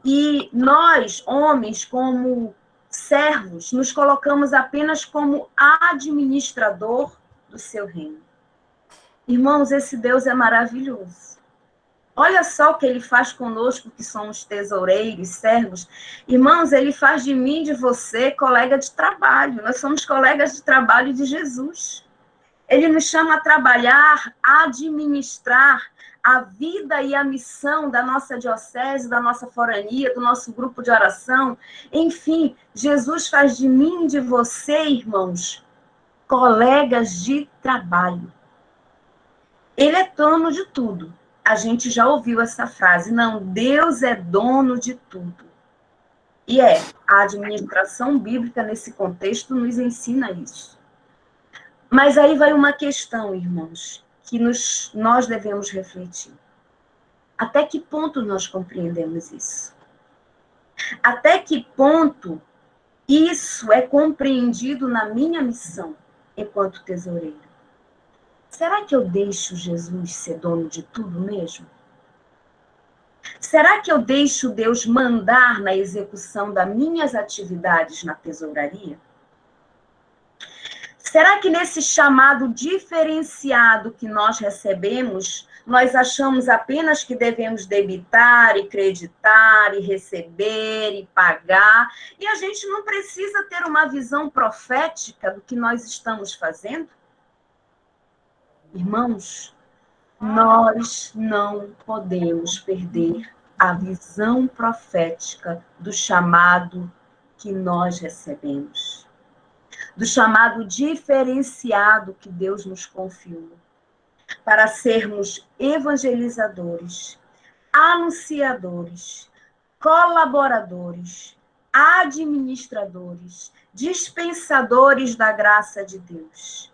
E nós, homens, como servos, nos colocamos apenas como administrador do seu reino. Irmãos, esse Deus é maravilhoso. Olha só o que ele faz conosco, que somos tesoureiros, servos. Irmãos, ele faz de mim, de você, colega de trabalho. Nós somos colegas de trabalho de Jesus. Ele nos chama a trabalhar, a administrar a vida e a missão da nossa diocese, da nossa forania, do nosso grupo de oração. Enfim, Jesus faz de mim e de você, irmãos, colegas de trabalho. Ele é dono de tudo. A gente já ouviu essa frase. Não, Deus é dono de tudo. E a administração bíblica nesse contexto nos ensina isso. Mas aí vai uma questão, irmãos, que nós devemos refletir. Até que ponto nós compreendemos isso? Até que ponto isso é compreendido na minha missão enquanto tesoureiro? Será que eu deixo Jesus ser dono de tudo mesmo? Será que eu deixo Deus mandar na execução das minhas atividades na tesouraria? Será que nesse chamado diferenciado que nós recebemos, nós achamos apenas que devemos debitar e creditar e receber e pagar, e a gente não precisa ter uma visão profética do que nós estamos fazendo? Irmãos, nós não podemos perder a visão profética do chamado que nós recebemos. Do chamado diferenciado que Deus nos confiou, para sermos evangelizadores, anunciadores, colaboradores, administradores, dispensadores da graça de Deus.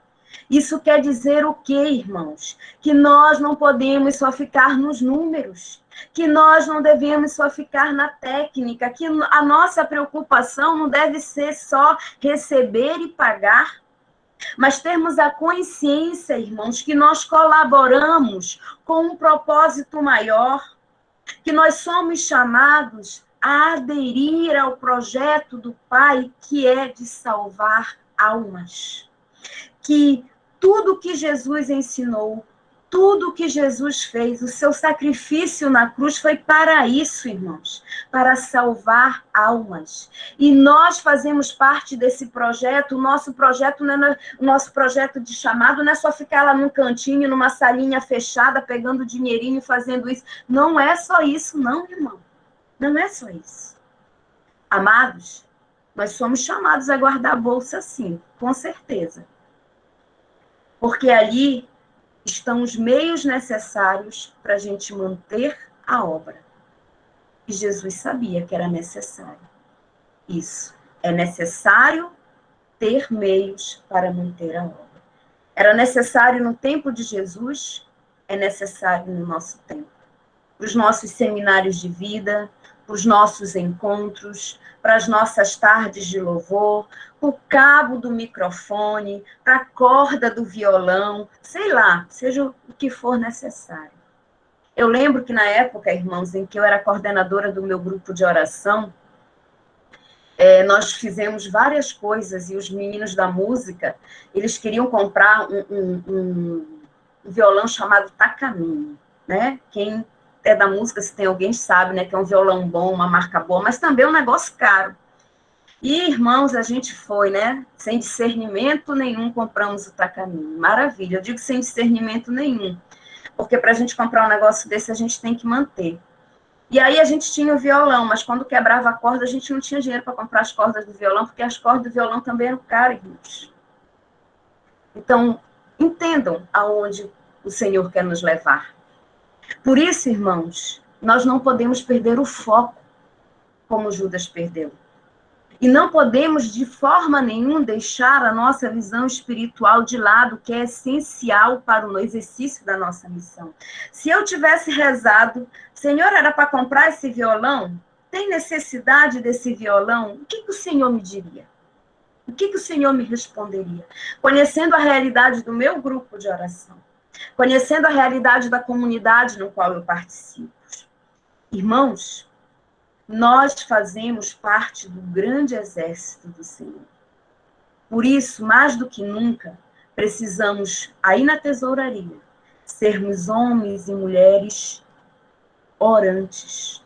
Isso quer dizer o quê, irmãos? Que nós não podemos só ficar nos números, que nós não devemos só ficar na técnica, que a nossa preocupação não deve ser só receber e pagar, mas termos a consciência, irmãos, que nós colaboramos com um propósito maior, que nós somos chamados a aderir ao projeto do Pai, que é de salvar almas. Que tudo que Jesus ensinou, tudo que Jesus fez, o seu sacrifício na cruz foi para isso, irmãos, para salvar almas. E nós fazemos parte desse projeto. O nosso projeto de chamado não é só ficar lá num cantinho, numa salinha fechada, pegando dinheirinho e fazendo isso. Não é só isso, não, irmão. Não é só isso. Amados, nós somos chamados a guardar a bolsa, sim, com certeza. Porque ali estão os meios necessários para a gente manter a obra. E Jesus sabia que era necessário. Isso. É necessário ter meios para manter a obra. Era necessário no tempo de Jesus, é necessário no nosso tempo. Para os nossos seminários de vida, para os nossos encontros, para as nossas tardes de louvor, para o cabo do microfone, para a corda do violão, sei lá, seja o que for necessário. Eu lembro que na época, irmãos, em que eu era coordenadora do meu grupo de oração, nós fizemos várias coisas e os meninos da música, eles queriam comprar um violão chamado Takamine, né? Quem é da música, se tem alguém sabe, né? Que é um violão bom, uma marca boa, mas também é um negócio caro. E, irmãos, a gente foi, né? Sem discernimento nenhum, compramos o Takamine. Maravilha, eu digo sem discernimento nenhum, porque para a gente comprar um negócio desse, a gente tem que manter. E aí a gente tinha o violão, mas quando quebrava a corda, a gente não tinha dinheiro para comprar as cordas do violão, porque as cordas do violão também eram caras, irmãos. Então, entendam aonde o Senhor quer nos levar. Por isso, irmãos, nós não podemos perder o foco, como Judas perdeu. E não podemos, de forma nenhuma, deixar a nossa visão espiritual de lado, que é essencial para o exercício da nossa missão. Se eu tivesse rezado, Senhor, era para comprar esse violão? Tem necessidade desse violão? O que o Senhor me diria? O que o Senhor me responderia? Conhecendo a realidade do meu grupo de oração, conhecendo a realidade da comunidade no qual eu participo. Irmãos, nós fazemos parte do grande exército do Senhor. Por isso, mais do que nunca, precisamos, aí na tesouraria, sermos homens e mulheres orantes,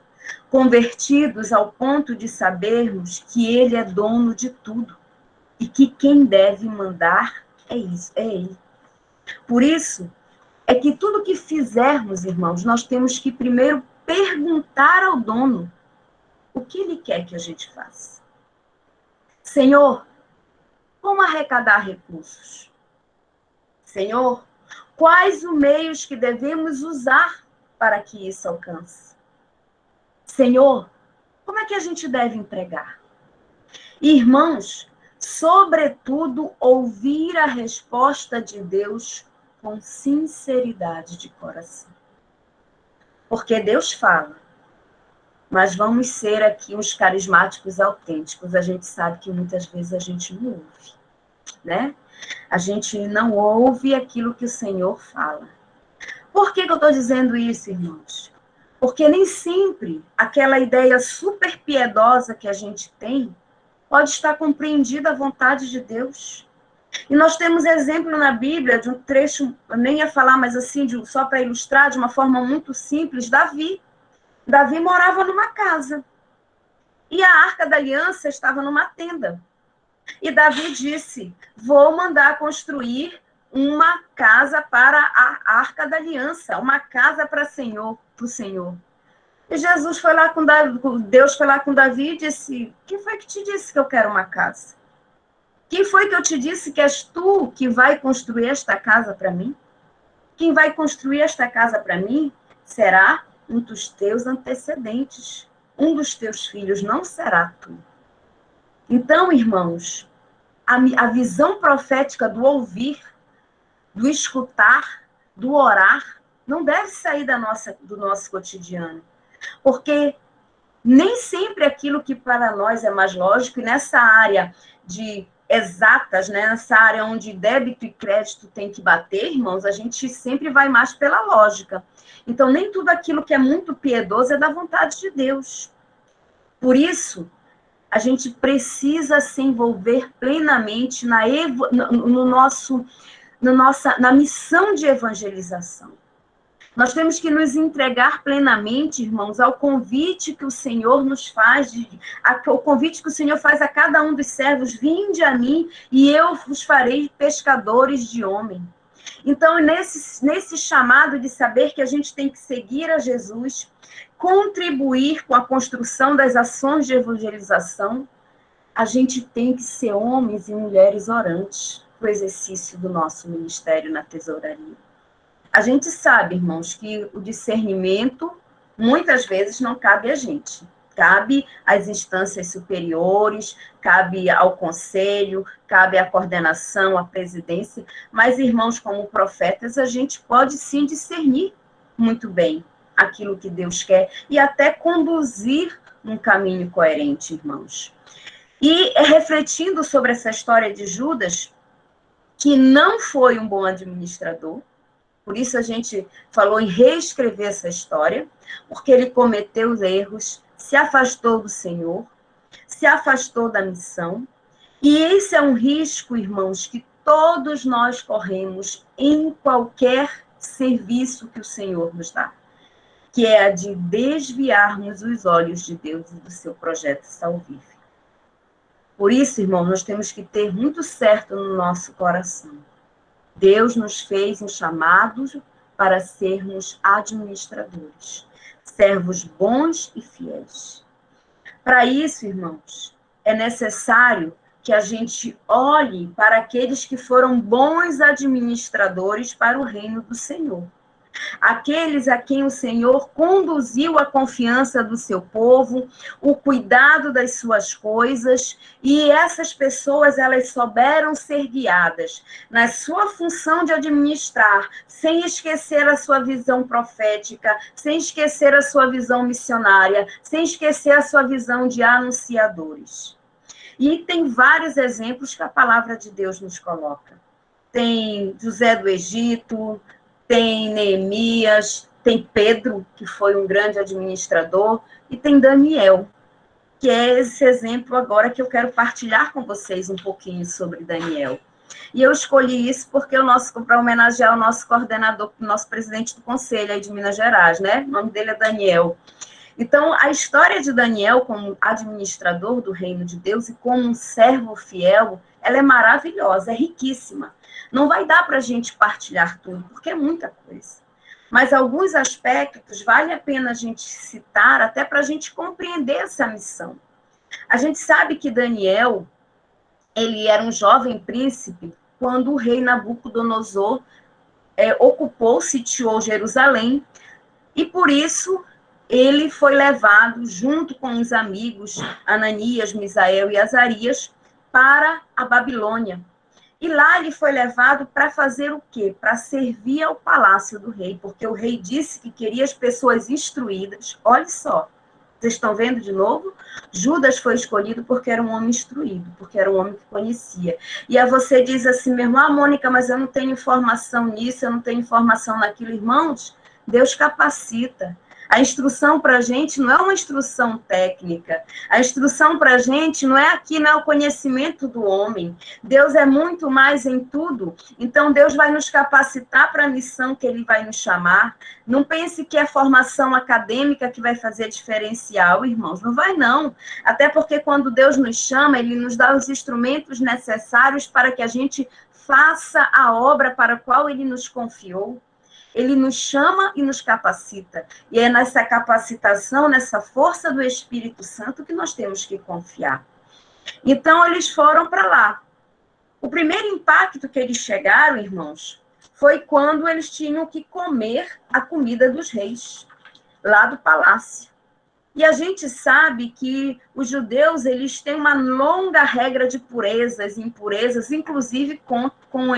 convertidos ao ponto de sabermos que Ele é dono de tudo e que quem deve mandar é Ele. Por isso, é que tudo que fizermos, irmãos, nós temos que primeiro perguntar ao dono o que Ele quer que a gente faça. Senhor, como arrecadar recursos? Senhor, quais os meios que devemos usar para que isso alcance? Senhor, como é que a gente deve entregar? Irmãos, sobretudo, ouvir a resposta de Deus com sinceridade de coração. Porque Deus fala, mas vamos ser aqui uns carismáticos autênticos. A gente sabe que muitas vezes a gente não ouve, né? A gente não ouve aquilo que o Senhor fala. Por que eu estou dizendo isso, irmãos? Porque nem sempre aquela ideia super piedosa que a gente tem pode estar compreendida a vontade de Deus. E nós temos exemplo na Bíblia de um trecho, eu nem ia falar, mas assim, só para ilustrar de uma forma muito simples, Davi. Davi morava numa casa. E a Arca da Aliança estava numa tenda. E Davi disse, vou mandar construir uma casa para a Arca da Aliança, uma casa para o Senhor. E Jesus foi lá com Davi, Deus foi lá com Davi e disse, quem foi que te disse que eu quero uma casa? Quem foi que eu te disse que és tu que vai construir esta casa para mim? Quem vai construir esta casa para mim será um dos teus antecedentes. Um dos teus filhos não será tu. Então, irmãos, a visão profética do ouvir, do escutar, do orar, não deve sair do nosso cotidiano. Porque nem sempre aquilo que para nós é mais lógico, e nessa área de exatas, né, nessa área onde débito e crédito tem que bater, irmãos, a gente sempre vai mais pela lógica. Então, nem tudo aquilo que é muito piedoso é da vontade de Deus. Por isso, a gente precisa se envolver plenamente na missão de evangelização. Nós temos que nos entregar plenamente, irmãos, ao convite que o Senhor nos faz, ao convite que o Senhor faz a cada um dos servos, vinde a mim e eu vos farei pescadores de homem. Então, nesse chamado de saber que a gente tem que seguir a Jesus, contribuir com a construção das ações de evangelização, a gente tem que ser homens e mulheres orantes para o exercício do nosso ministério na tesouraria. A gente sabe, irmãos, que o discernimento muitas vezes não cabe a gente. Cabe às instâncias superiores, cabe ao conselho, cabe à coordenação, à presidência, mas, irmãos, como profetas, a gente pode sim discernir muito bem aquilo que Deus quer e até conduzir num caminho coerente, irmãos. E refletindo sobre essa história de Judas, que não foi um bom administrador, por isso a gente falou em reescrever essa história, porque ele cometeu erros, se afastou do Senhor, se afastou da missão, e esse é um risco, irmãos, que todos nós corremos em qualquer serviço que o Senhor nos dá, que é a de desviarmos os olhos de Deus e do seu projeto salvífico. Por isso, irmãos, nós temos que ter muito certo no nosso coração. Deus nos fez um chamado para sermos administradores, servos bons e fiéis. Para isso, irmãos, é necessário que a gente olhe para aqueles que foram bons administradores para o reino do Senhor. Aqueles a quem o Senhor conduziu a confiança do seu povo, o cuidado das suas coisas, e essas pessoas, elas souberam ser guiadas na sua função de administrar, sem esquecer a sua visão profética, sem esquecer a sua visão missionária, sem esquecer a sua visão de anunciadores. E tem vários exemplos que a palavra de Deus nos coloca. Tem José do Egito, tem Neemias, tem Pedro, que foi um grande administrador, e tem Daniel, que é esse exemplo agora que eu quero partilhar com vocês um pouquinho sobre Daniel. E eu escolhi isso porque para homenagear o nosso coordenador, o nosso presidente do conselho aí de Minas Gerais, né? O nome dele é Daniel. Então, a história de Daniel como administrador do reino de Deus e como um servo fiel, ela é maravilhosa, é riquíssima. Não vai dar para a gente partilhar tudo, porque é muita coisa. Mas alguns aspectos vale a pena a gente citar, até para a gente compreender essa missão. A gente sabe que Daniel, ele era um jovem príncipe quando o rei Nabucodonosor ocupou, sitiou Jerusalém, e por isso ele foi levado, junto com os amigos Ananias, Misael e Azarias, para a Babilônia. E lá ele foi levado para fazer o quê? Para servir ao palácio do rei, porque o rei disse que queria as pessoas instruídas. Olha só, vocês estão vendo de novo? Judas foi escolhido porque era um homem instruído, porque era um homem que conhecia. E aí você diz assim mesmo, Mônica, mas eu não tenho informação nisso, eu não tenho informação naquilo. Irmãos, Deus capacita. A instrução para a gente não é uma instrução técnica. A instrução para a gente não é o conhecimento do homem. Deus é muito mais em tudo. Então, Deus vai nos capacitar para a missão que Ele vai nos chamar. Não pense que é formação acadêmica que vai fazer diferencial, irmãos. Não vai, não. Até porque quando Deus nos chama, Ele nos dá os instrumentos necessários para que a gente faça a obra para a qual Ele nos confiou. Ele nos chama e nos capacita. E é nessa capacitação, nessa força do Espírito Santo que nós temos que confiar. Então, eles foram para lá. O primeiro impacto que eles chegaram, irmãos, foi quando eles tinham que comer a comida dos reis, lá do palácio. E a gente sabe que os judeus, eles têm uma longa regra de purezas e impurezas, inclusive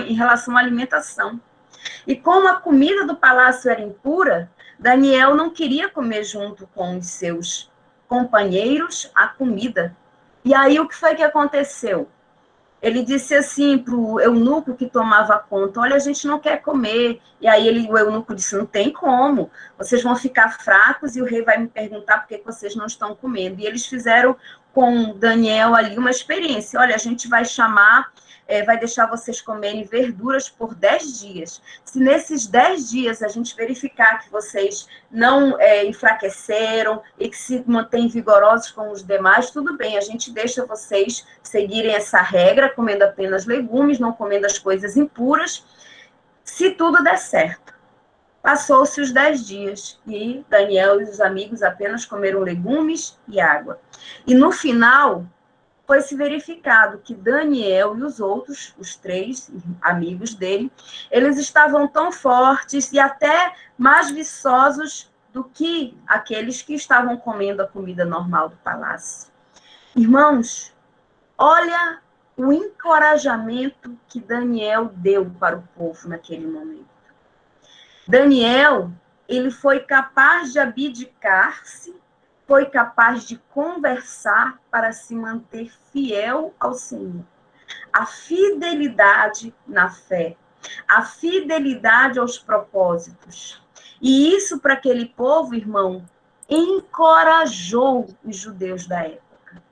em relação à alimentação. E como a comida do palácio era impura, Daniel não queria comer junto com os seus companheiros a comida. E aí o que foi que aconteceu? Ele disse assim para o eunuco que tomava conta, olha, a gente não quer comer. E aí o eunuco disse, não tem como, vocês vão ficar fracos e o rei vai me perguntar por que vocês não estão comendo. E eles fizeram com Daniel ali uma experiência, olha, a gente vai chamar... vai deixar vocês comerem verduras por 10 dias. Se nesses 10 dias a gente verificar que vocês não enfraqueceram e que se mantêm vigorosos com os demais, tudo bem, a gente deixa vocês seguirem essa regra, comendo apenas legumes, não comendo as coisas impuras, se tudo der certo. Passou-se os 10 dias e Daniel e os amigos apenas comeram legumes e água. E no final... foi se verificado que Daniel e os outros, os 3 amigos dele, eles estavam tão fortes e até mais viçosos do que aqueles que estavam comendo a comida normal do palácio. Irmãos, olha o encorajamento que Daniel deu para o povo naquele momento. Daniel, ele foi capaz de abdicar-se, foi capaz de conversar para se manter fiel ao Senhor. A fidelidade na fé, a fidelidade aos propósitos. E isso, para aquele povo, irmão, encorajou os judeus da época.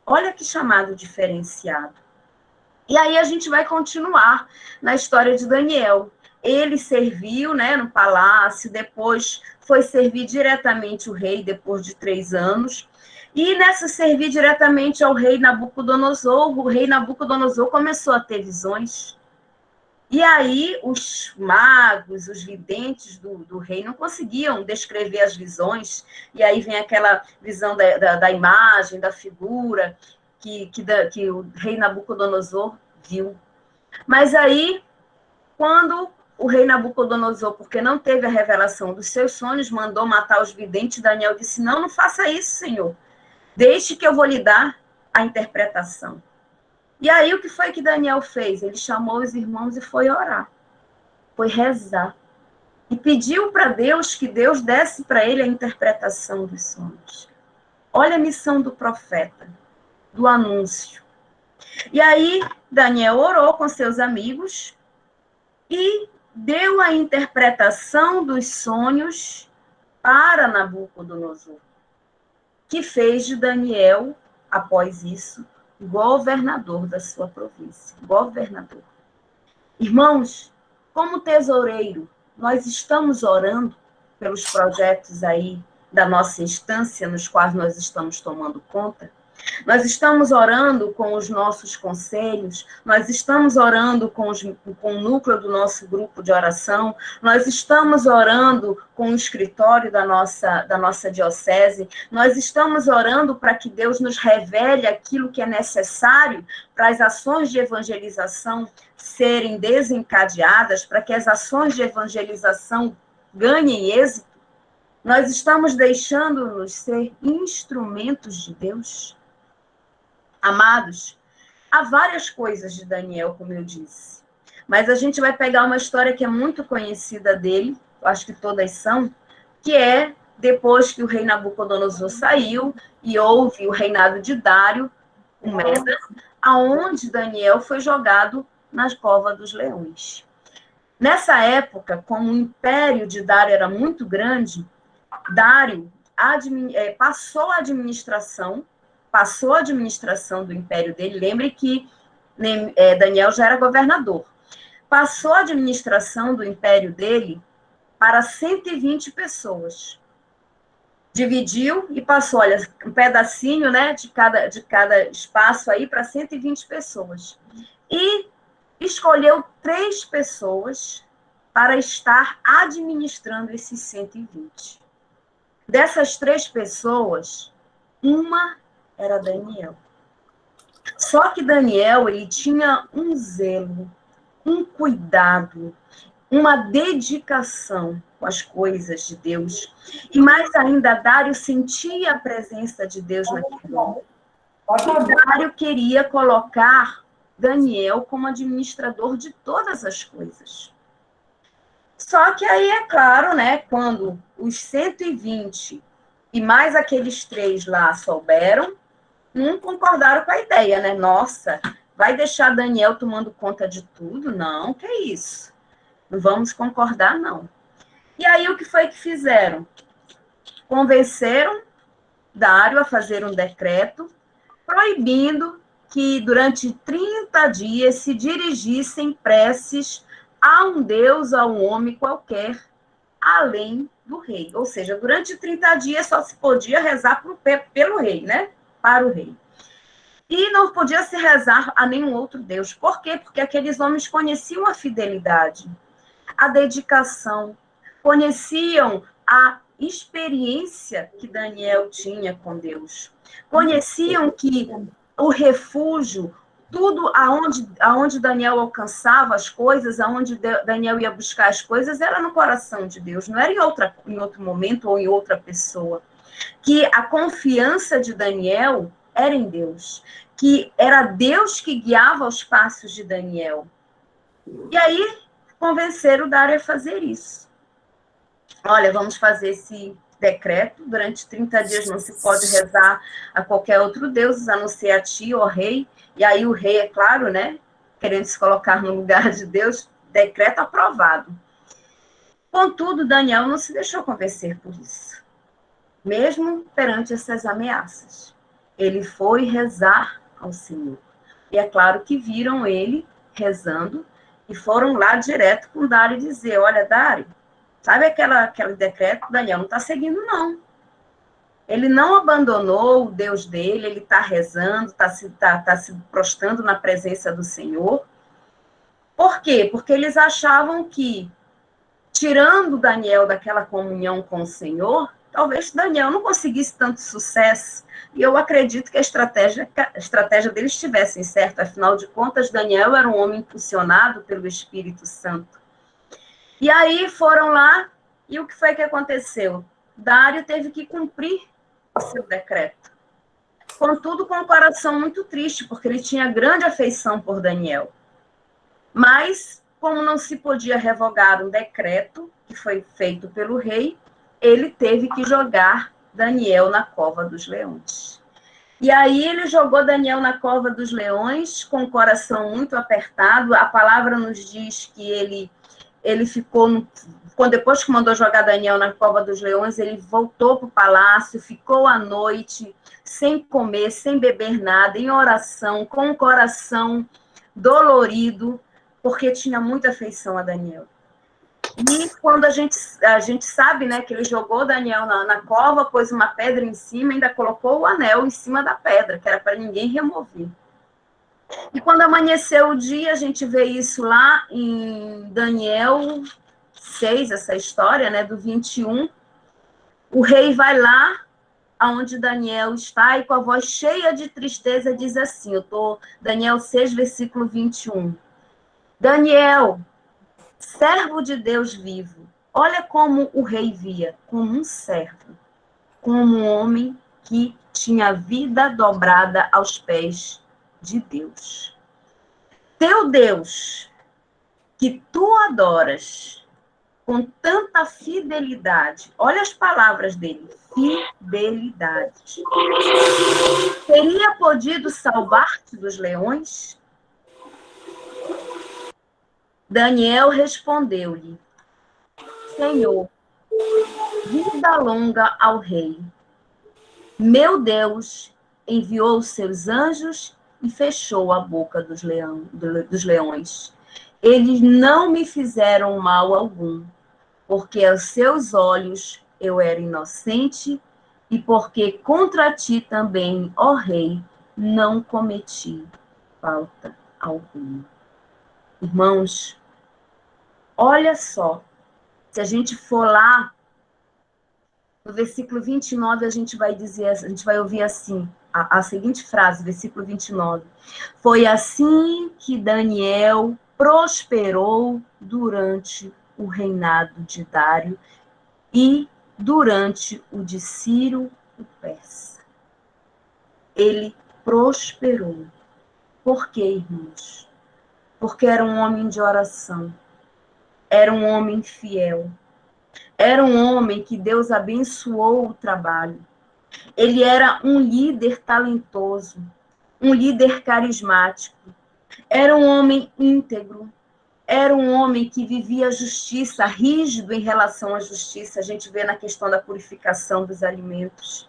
Olha que chamado diferenciado. E aí a gente vai continuar na história de Daniel. Ele serviu, né, no palácio, depois foi servir diretamente o rei, depois de 3 anos. E nessa servir diretamente ao rei Nabucodonosor, o rei Nabucodonosor começou a ter visões. E aí os magos, os videntes do rei não conseguiam descrever as visões. E aí vem aquela visão da imagem, da figura que o rei Nabucodonosor viu. Mas aí, quando o rei Nabucodonosor, porque não teve a revelação dos seus sonhos, mandou matar os videntes, Daniel disse, não faça isso, Senhor. Deixe que eu vou lhe dar a interpretação. E aí, o que foi que Daniel fez? Ele chamou os irmãos e foi orar. Foi rezar. E pediu para Deus que Deus desse para ele a interpretação dos sonhos. Olha a missão do profeta, do anúncio. E aí, Daniel orou com seus amigos e deu a interpretação dos sonhos para Nabucodonosor, que fez de Daniel, após isso, governador da sua província. Governador. Irmãos, como tesoureiro, nós estamos orando pelos projetos aí da nossa instância, nos quais nós estamos tomando conta. Nós estamos orando com os nossos conselhos, nós estamos orando com o núcleo do nosso grupo de oração, nós estamos orando com o escritório da nossa diocese, nós estamos orando para que Deus nos revele aquilo que é necessário para as ações de evangelização serem desencadeadas, para que as ações de evangelização ganhem êxito. Nós estamos deixando-nos ser instrumentos de Deus. Amados, há várias coisas de Daniel, como eu disse, mas a gente vai pegar uma história que é muito conhecida dele, eu acho que todas são, que é depois que o rei Nabucodonosor saiu e houve o reinado de Dário, o Meda, aonde Daniel foi jogado nas covas dos leões. Nessa época, como o império de Dário era muito grande, Dário passou a administração do império dele. Lembre que Daniel já era governador. Passou a administração do império dele para 120 pessoas. Dividiu e passou, olha, um pedacinho, né, de cada espaço aí para 120 pessoas. E escolheu 3 pessoas para estar administrando esses 120. Dessas 3 pessoas, uma era Daniel. Só que Daniel, ele tinha um zelo, um cuidado, uma dedicação com as coisas de Deus. E mais ainda, Dário sentia a presença de Deus naquele homem. E Dário queria colocar Daniel como administrador de todas as coisas. Só que aí, é claro, né, quando os 120 e mais aqueles 3 lá souberam, não concordaram com a ideia, né? Nossa, vai deixar Daniel tomando conta de tudo? Não, que é isso. Não vamos concordar, não. E aí, o que foi que fizeram? Convenceram Dário a fazer um decreto proibindo que durante 30 dias se dirigissem preces a um deus, a um homem qualquer, além do rei. Ou seja, durante 30 dias só se podia rezar pelo rei, né? Para o rei. E não podia se rezar a nenhum outro deus. Por quê? Porque aqueles homens conheciam a fidelidade, a dedicação, conheciam a experiência que Daniel tinha com Deus. Conheciam que o refúgio, tudo aonde Daniel alcançava as coisas, aonde Daniel ia buscar as coisas, era no coração de Deus, não era em outro momento ou em outra pessoa. Que a confiança de Daniel era em Deus, que era Deus que guiava os passos de Daniel. E aí, convenceram Dário a fazer isso. Olha, vamos fazer esse decreto, durante 30 dias não se pode rezar a qualquer outro deus, a não ser a ti, ó rei. E aí o rei, é claro, né, querendo se colocar no lugar de Deus, decreto aprovado. Contudo, Daniel não se deixou convencer por isso, mesmo perante essas ameaças. Ele foi rezar ao Senhor. E é claro que viram ele rezando e foram lá direto com Dário dizer, olha, Dário, sabe aquele decreto? Daniel não está seguindo, não. Ele não abandonou o Deus dele, ele está rezando, está se prostrando na presença do Senhor. Por quê? Porque eles achavam que, tirando Daniel daquela comunhão com o Senhor, talvez Daniel não conseguisse tanto sucesso. E eu acredito que a estratégia deles estivesse certa. Afinal de contas, Daniel era um homem impulsionado pelo Espírito Santo. E aí foram lá, e o que foi que aconteceu? Dário teve que cumprir o seu decreto. Contudo, com o coração muito triste, porque ele tinha grande afeição por Daniel. Mas, como não se podia revogar um decreto que foi feito pelo rei, ele teve que jogar Daniel na cova dos leões. E aí ele jogou Daniel na cova dos leões, com o coração muito apertado. A palavra nos diz que ele ficou, depois que mandou jogar Daniel na cova dos leões, ele voltou para o palácio, ficou à noite, sem comer, sem beber nada, em oração, com o coração dolorido, porque tinha muita afeição a Daniel. E quando a gente sabe, né, que ele jogou Daniel na cova, pôs uma pedra em cima, ainda colocou o anel em cima da pedra, que era para ninguém remover. E quando amanheceu o dia, a gente vê isso lá em Daniel 6, essa história, né, do 21. O rei vai lá, aonde Daniel está, e com a voz cheia de tristeza diz assim, Daniel 6, versículo 21. Daniel, servo de Deus vivo, olha como o rei via, como um servo, como um homem que tinha a vida dobrada aos pés de Deus. Teu Deus, que tu adoras com tanta fidelidade, olha as palavras dele, fidelidade, teria podido salvar-te dos leões? Daniel respondeu-lhe, Senhor, vida longa ao rei. Meu Deus enviou os seus anjos e fechou a boca dos leões. Eles não me fizeram mal algum, porque aos seus olhos eu era inocente e porque contra ti também, ó rei, não cometi falta alguma. Irmãos, olha só, se a gente for lá, no versículo 29, a gente vai ouvir assim, a seguinte frase, versículo 29. Foi assim que Daniel prosperou durante o reinado de Dário e durante o de Ciro, o persa. Ele prosperou. Por quê, irmãos? Porque era um homem de oração, era um homem fiel, era um homem que Deus abençoou o trabalho. Ele era um líder talentoso, um líder carismático, era um homem íntegro, era um homem que vivia a justiça, rígido em relação à justiça, a gente vê na questão da purificação dos alimentos.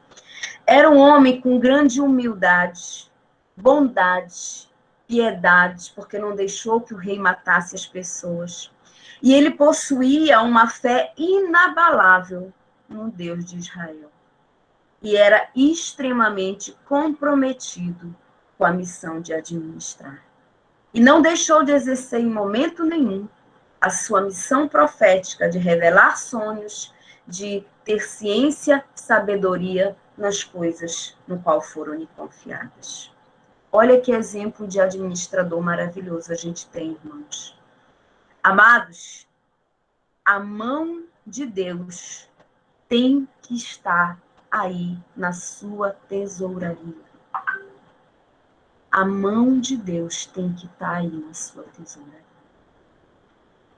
Era um homem com grande humildade, bondade, piedade, porque não deixou que o rei matasse as pessoas. E ele possuía uma fé inabalável no Deus de Israel. E era extremamente comprometido com a missão de administrar. E não deixou de exercer em momento nenhum a sua missão profética de revelar sonhos, de ter ciência, sabedoria nas coisas no qual foram lhe confiadas. Olha que exemplo de administrador maravilhoso a gente tem, irmãos. Amados, a mão de Deus tem que estar aí na sua tesouraria. A mão de Deus tem que estar aí na sua tesouraria.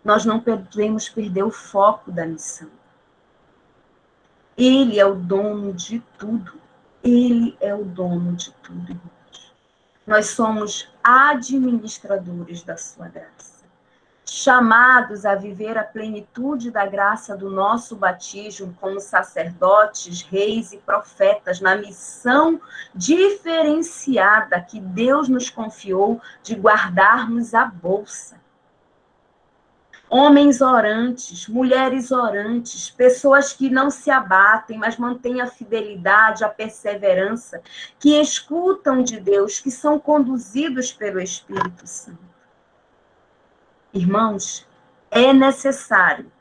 Nós não podemos perder o foco da missão. Ele é o dono de tudo. Ele é o dono de tudo, irmãos. Nós somos administradores da sua graça, chamados a viver a plenitude da graça do nosso batismo como sacerdotes, reis e profetas, na missão diferenciada que Deus nos confiou de guardarmos a bolsa. Homens orantes, mulheres orantes, pessoas que não se abatem, mas mantêm a fidelidade, a perseverança, que escutam de Deus, que são conduzidos pelo Espírito Santo. Irmãos, é necessário,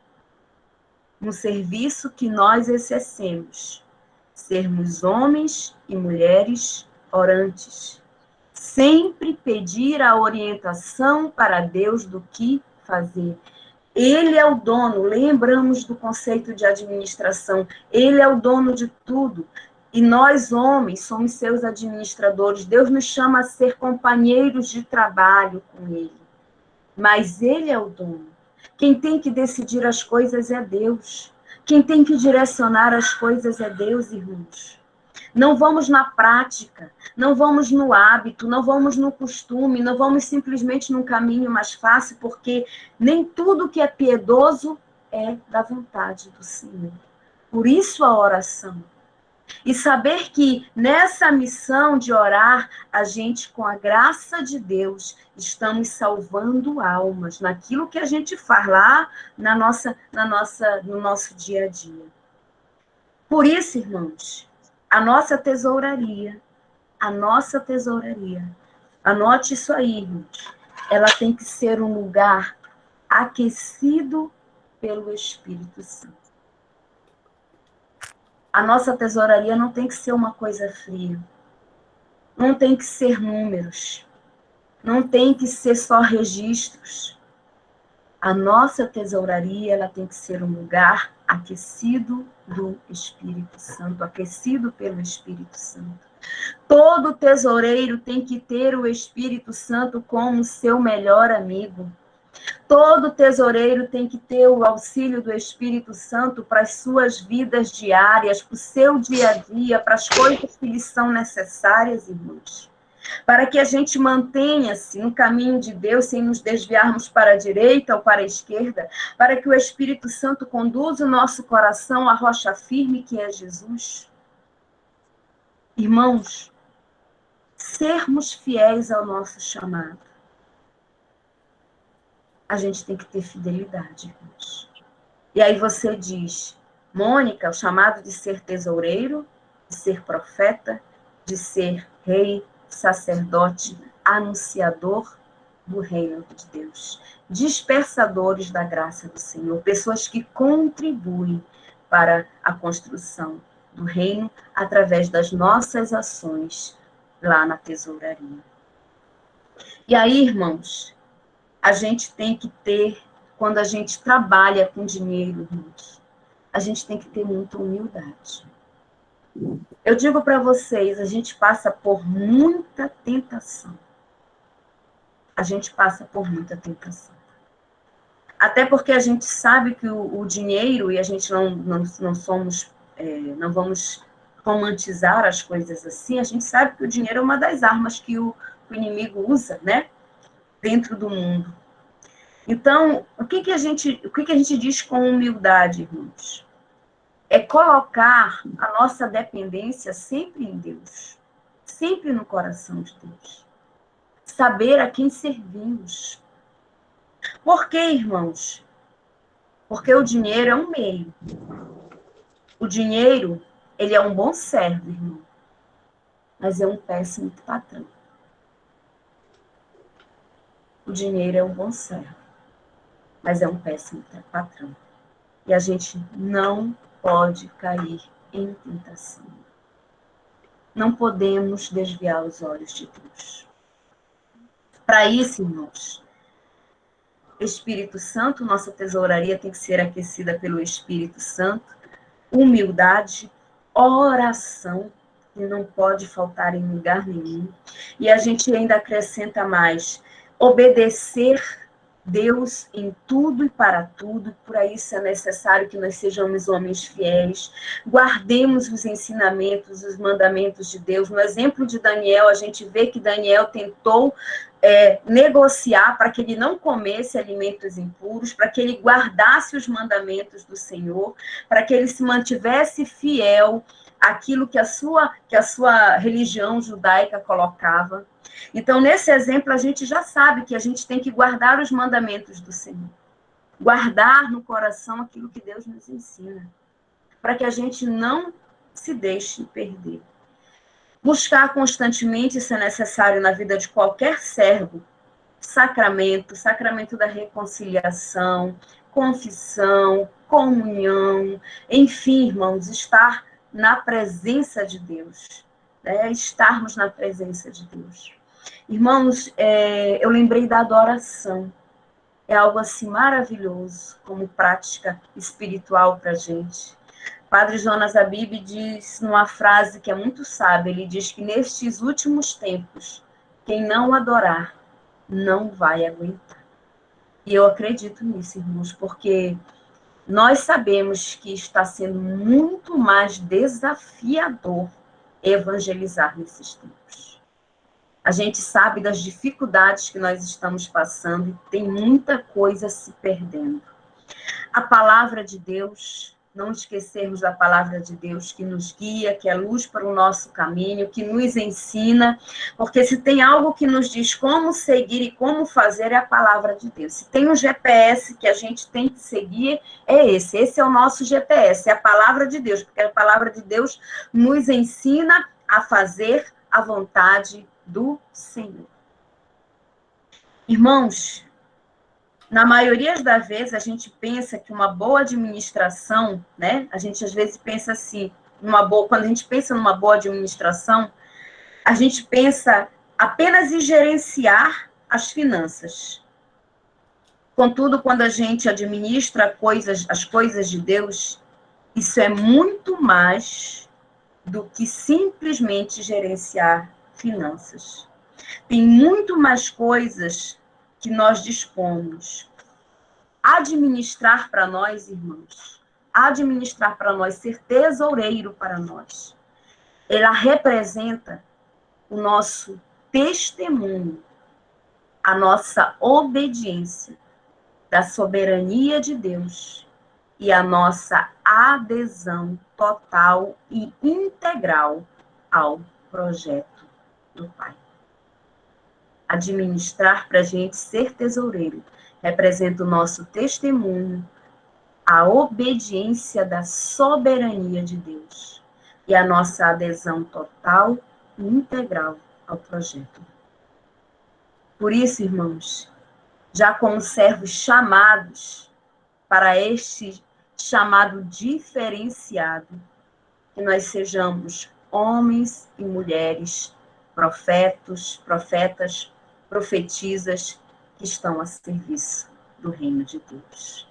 no serviço que nós exercemos, sermos homens e mulheres orantes. Sempre pedir a orientação para Deus do que fazer. Ele é o dono, lembramos do conceito de administração, ele é o dono de tudo, e nós, homens, somos seus administradores. Deus nos chama a ser companheiros de trabalho com ele, mas ele é o dono. Quem tem que decidir as coisas é Deus, quem tem que direcionar as coisas é Deus, irmãos. Não vamos na prática, não vamos no hábito, não vamos no costume, não vamos simplesmente num caminho mais fácil, porque nem tudo que é piedoso é da vontade do Senhor. Por isso a oração. E saber que nessa missão de orar, a gente, com a graça de Deus, estamos salvando almas, naquilo que a gente faz lá no nosso dia a dia. Por isso, irmãos, a nossa tesouraria, anote isso aí, irmãos, ela tem que ser um lugar aquecido pelo Espírito Santo. A nossa tesouraria não tem que ser uma coisa fria, não tem que ser números, não tem que ser só registros. A nossa tesouraria, ela tem que ser um lugar aquecido do Espírito Santo, aquecido pelo Espírito Santo. Todo tesoureiro tem que ter o Espírito Santo como seu melhor amigo. Todo tesoureiro tem que ter o auxílio do Espírito Santo para as suas vidas diárias, para o seu dia a dia, para as coisas que lhes são necessárias, irmãos. Para que a gente mantenha-se no caminho de Deus, sem nos desviarmos para a direita ou para a esquerda, para que o Espírito Santo conduza o nosso coração à rocha firme que é Jesus. Irmãos, sermos fiéis ao nosso chamado. A gente tem que ter fidelidade, irmãos. E aí você diz, Mônica, o chamado de ser tesoureiro, de ser profeta, de ser rei, sacerdote, anunciador do reino de Deus, dispersadores da graça do Senhor, pessoas que contribuem para a construção do reino através das nossas ações lá na tesouraria. E aí, irmãos, a gente tem que ter, quando a gente trabalha com dinheiro, irmãos, a gente tem que ter muita humildade. Eu digo para vocês, a gente passa por muita tentação. A gente passa por muita tentação. Até porque a gente sabe que o dinheiro, e a gente não vamos romantizar as coisas assim, a gente sabe que o dinheiro é uma das armas que o inimigo usa, né? Dentro do mundo. Então, o que a gente diz com humildade, irmãos? É colocar a nossa dependência sempre em Deus, sempre no coração de Deus. Saber a quem servimos. Por quê, irmãos? Porque o dinheiro é um meio. O dinheiro, ele é um bom servo, irmão, mas é um péssimo patrão. O dinheiro é um bom servo, mas é um péssimo patrão. E a gente não pode cair em tentação. Não podemos desviar os olhos de Deus. Para isso, irmãos, Espírito Santo, nossa tesouraria tem que ser aquecida pelo Espírito Santo, humildade, oração, que não pode faltar em lugar nenhum. E a gente ainda acrescenta mais, obedecer Deus em tudo e para tudo, por isso é necessário que nós sejamos homens fiéis, guardemos os ensinamentos, os mandamentos de Deus. No exemplo de Daniel, a gente vê que Daniel tentou negociar para que ele não comesse alimentos impuros, para que ele guardasse os mandamentos do Senhor, para que ele se mantivesse fiel àquilo que a sua religião judaica colocava. Então, nesse exemplo, a gente já sabe que a gente tem que guardar os mandamentos do Senhor. Guardar no coração aquilo que Deus nos ensina, para que a gente não se deixe perder. Buscar constantemente, isso é necessário na vida de qualquer servo, sacramento da reconciliação, confissão, comunhão, enfim, irmãos, estar na presença de Deus, estarmos na presença de Deus. Irmãos, eu lembrei da adoração, é algo assim maravilhoso, como prática espiritual para a gente. Padre Jonas Abib diz numa frase que é muito sábia, ele diz que nestes últimos tempos, quem não adorar, não vai aguentar. E eu acredito nisso, irmãos, porque nós sabemos que está sendo muito mais desafiador evangelizar nesses tempos. A gente sabe das dificuldades que nós estamos passando e tem muita coisa se perdendo. A palavra de Deus, não esquecermos da palavra de Deus que nos guia, que é luz para o nosso caminho, que nos ensina, porque se tem algo que nos diz como seguir e como fazer, é a palavra de Deus. Se tem um GPS que a gente tem que seguir, é esse é o nosso GPS, é a palavra de Deus, porque a palavra de Deus nos ensina a fazer a vontade do Senhor. Irmãos, na maioria das vezes, a gente pensa que uma boa administração, né? A gente às vezes pensa assim, quando a gente pensa numa boa administração, a gente pensa apenas em gerenciar as finanças. Contudo, quando a gente administra as coisas de Deus, isso é muito mais do que simplesmente gerenciar finanças. Tem muito mais coisas que nós dispomos. Administrar para nós, irmãos, administrar para nós, ser tesoureiro para nós, ela representa o nosso testemunho, a nossa obediência da soberania de Deus e a nossa adesão total e integral ao projeto do Pai. Administrar para a gente ser tesoureiro representa o nosso testemunho, a obediência da soberania de Deus e a nossa adesão total e integral ao projeto. Por isso, irmãos, já como servos chamados para este chamado diferenciado, que nós sejamos homens e mulheres, profetas, profetisas, que estão a serviço do reino de Deus.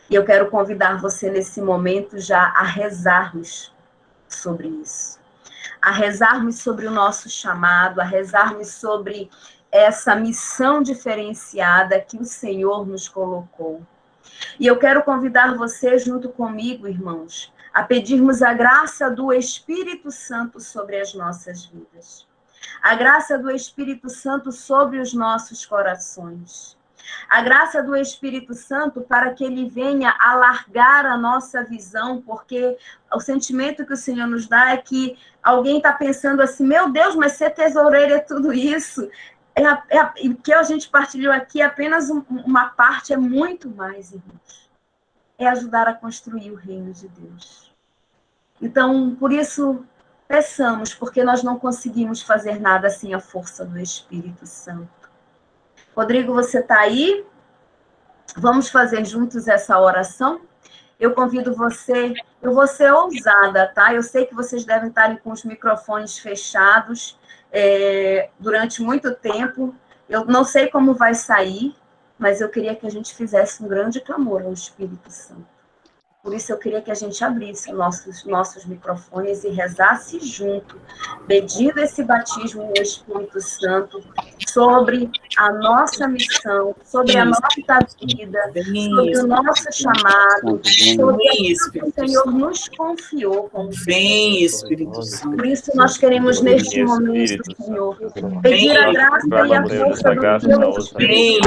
E eu quero convidar você nesse momento já a rezarmos sobre isso. A rezarmos sobre o nosso chamado, a rezarmos sobre essa missão diferenciada que o Senhor nos colocou. E eu quero convidar você junto comigo, irmãos, a pedirmos a graça do Espírito Santo sobre as nossas vidas. A graça do Espírito Santo sobre os nossos corações. A graça do Espírito Santo para que ele venha alargar a nossa visão, porque o sentimento que o Senhor nos dá é que alguém está pensando assim, meu Deus, mas ser tesoureiro é tudo isso. O que a gente partilhou aqui é apenas uma parte, é muito mais, irmãos. É ajudar a construir o reino de Deus. Então, por isso, peçamos, porque nós não conseguimos fazer nada sem a força do Espírito Santo. Rodrigo, você está aí? Vamos fazer juntos essa oração? Eu convido você, eu vou ser ousada, tá? Eu sei que vocês devem estar com os microfones fechados durante muito tempo, Eu não sei como vai sair, mas eu queria que a gente fizesse um grande clamor ao Espírito Santo. Por isso eu queria que a gente abrisse nossos microfones e rezasse junto, pedindo esse batismo no Espírito Santo sobre a nossa missão, sobre a nossa vida, sobre o nosso chamado, sobre aquilo que o Senhor nos confiou. Vem, Espírito Santo. Por isso nós queremos, neste momento, Senhor, pedir a graça e a força do Deus. Vem,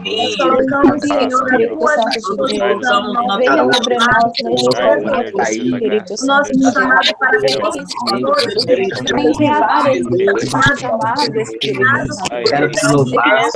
Nós colocamos, Senhor, a tua disposição. Venha sobre nós neste momento, Espírito Santo. Nosso chamado para Vem reavar esse chamado, Espírito Santo. Chamado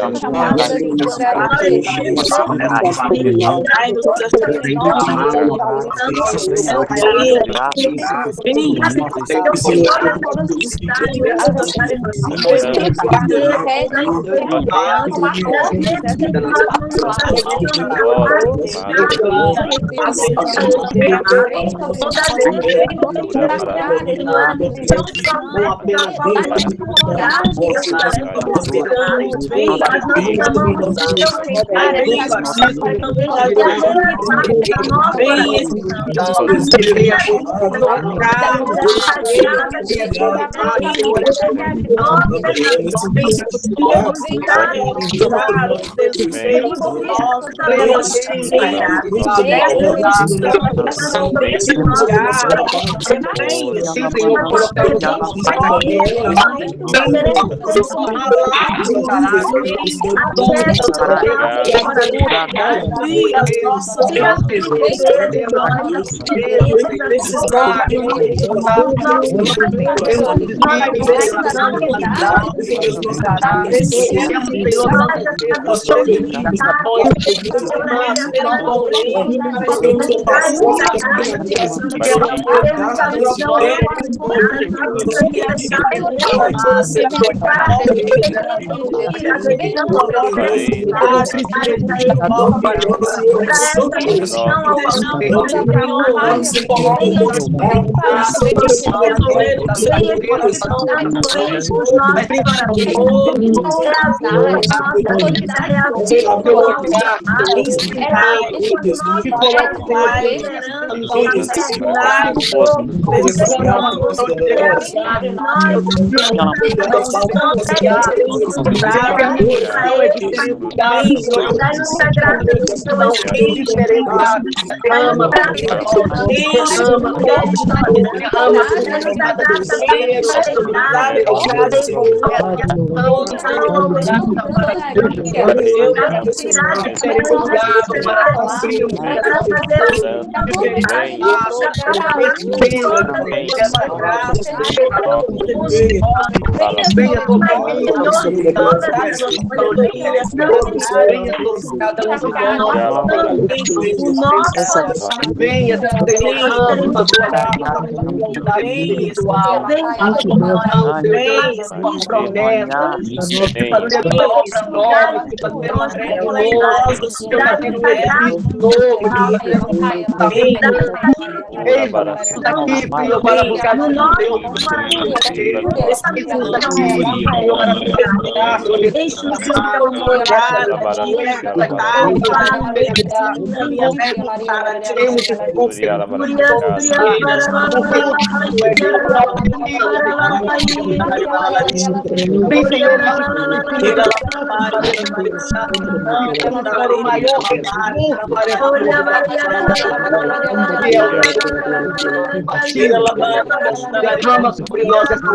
Derrama sobre nós essa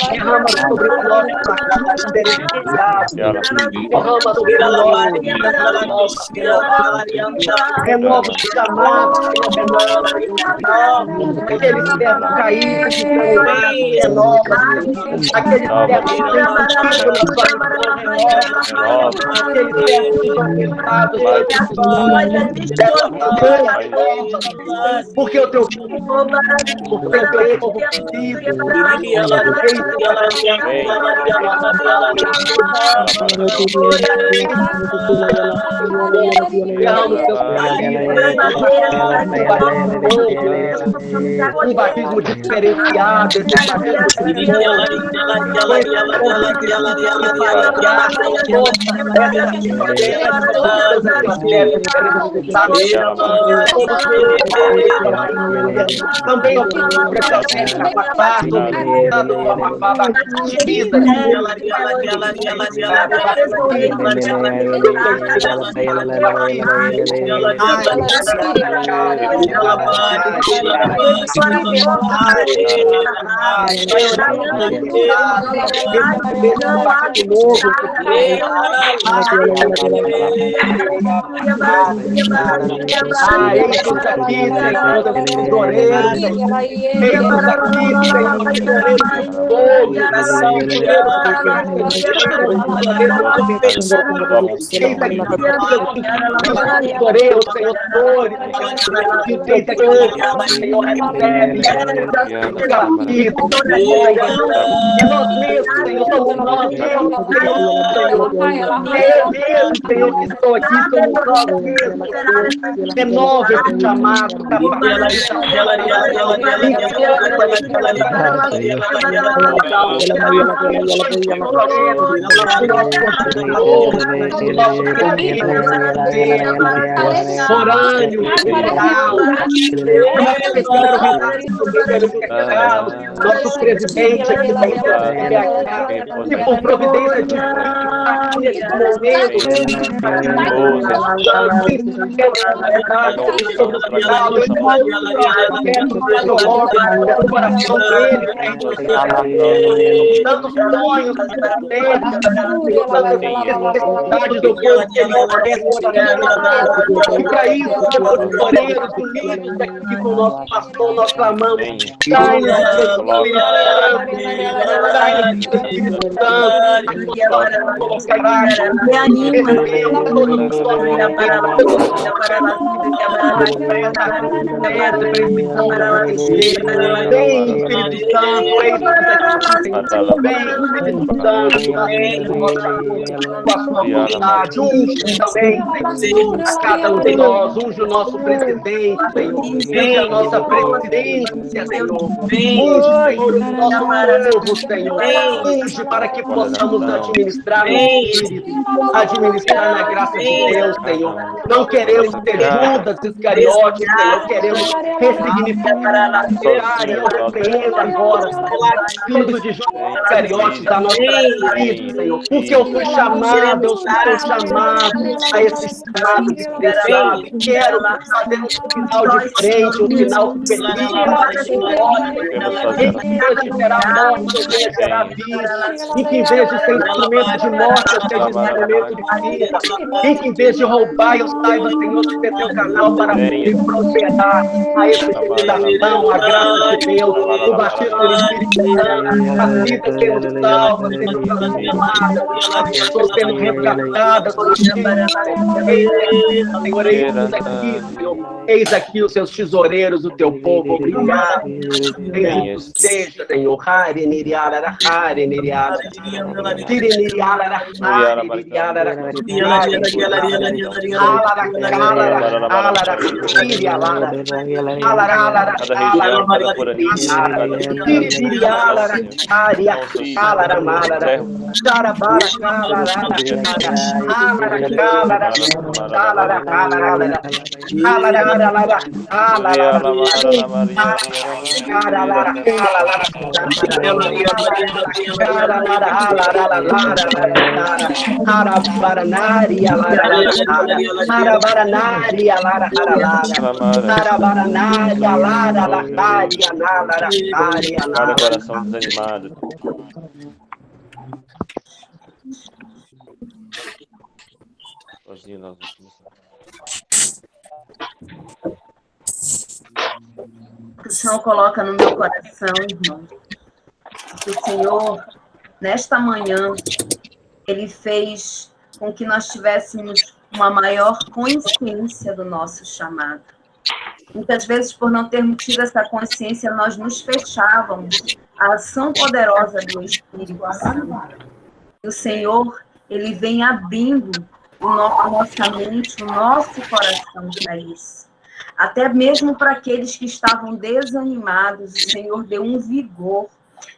derrama sobre nós derrama sobre nós renova o chamado, aquele servo caído renova, aquele servo aquele servo porque o teu povo um batismo diferenciado, esse batismo de fogo, também eu renova esse chamado, nosso presidente aqui da que por providência de nesse momento tantos sonhos necessidades do povo que ele e para isso os toureiros unidos aqui com o nosso pastor nós clamamos cada um de nós, unge o nosso presidente, unge a nossa presidência, Senhor, unge, Senhor, o nosso povo, Senhor, unge para que possamos administrar no Espírito, administrar na graça de Deus, Senhor. Não queremos ter Judas Iscariotes, Senhor, queremos ressignificar e eu repreendo agora tudo de Judas Iscariotes da nossa vida, Senhor, porque eu fui chamado, eu sou chamado a esse chamado desprezado, quero fazer um final de frente, um final feliz, em que vez de gerar morte, eu venha gerar vida, em que em vez de ser instrumento de morte, eu seja instrumento de vida, em que em vez de roubar, eu saiba, Senhor, de ter teu canal para prosperar a esse cidadão, a graça de Deus, o batismo do Espírito Santo, a vida sendo salva, sendo transformada, as pessoas sendo resgatadas, Senhor, eis aqui os seus tesoureiros, o teu povo, obrigado. Seja, Senhor, Cada coração desanimado. Sozinho nós vamos começar. O Senhor coloca no meu coração, irmão, que o Senhor, nesta manhã, Ele fez com que nós tivéssemos uma maior consciência do nosso chamado. Muitas vezes, por não termos tido essa consciência, nós nos fechávamos à ação poderosa do Espírito Santo. E o Senhor, Ele vem abrindo a nossa mente, o nosso coração para isso. Até mesmo para aqueles que estavam desanimados, o Senhor deu um vigor,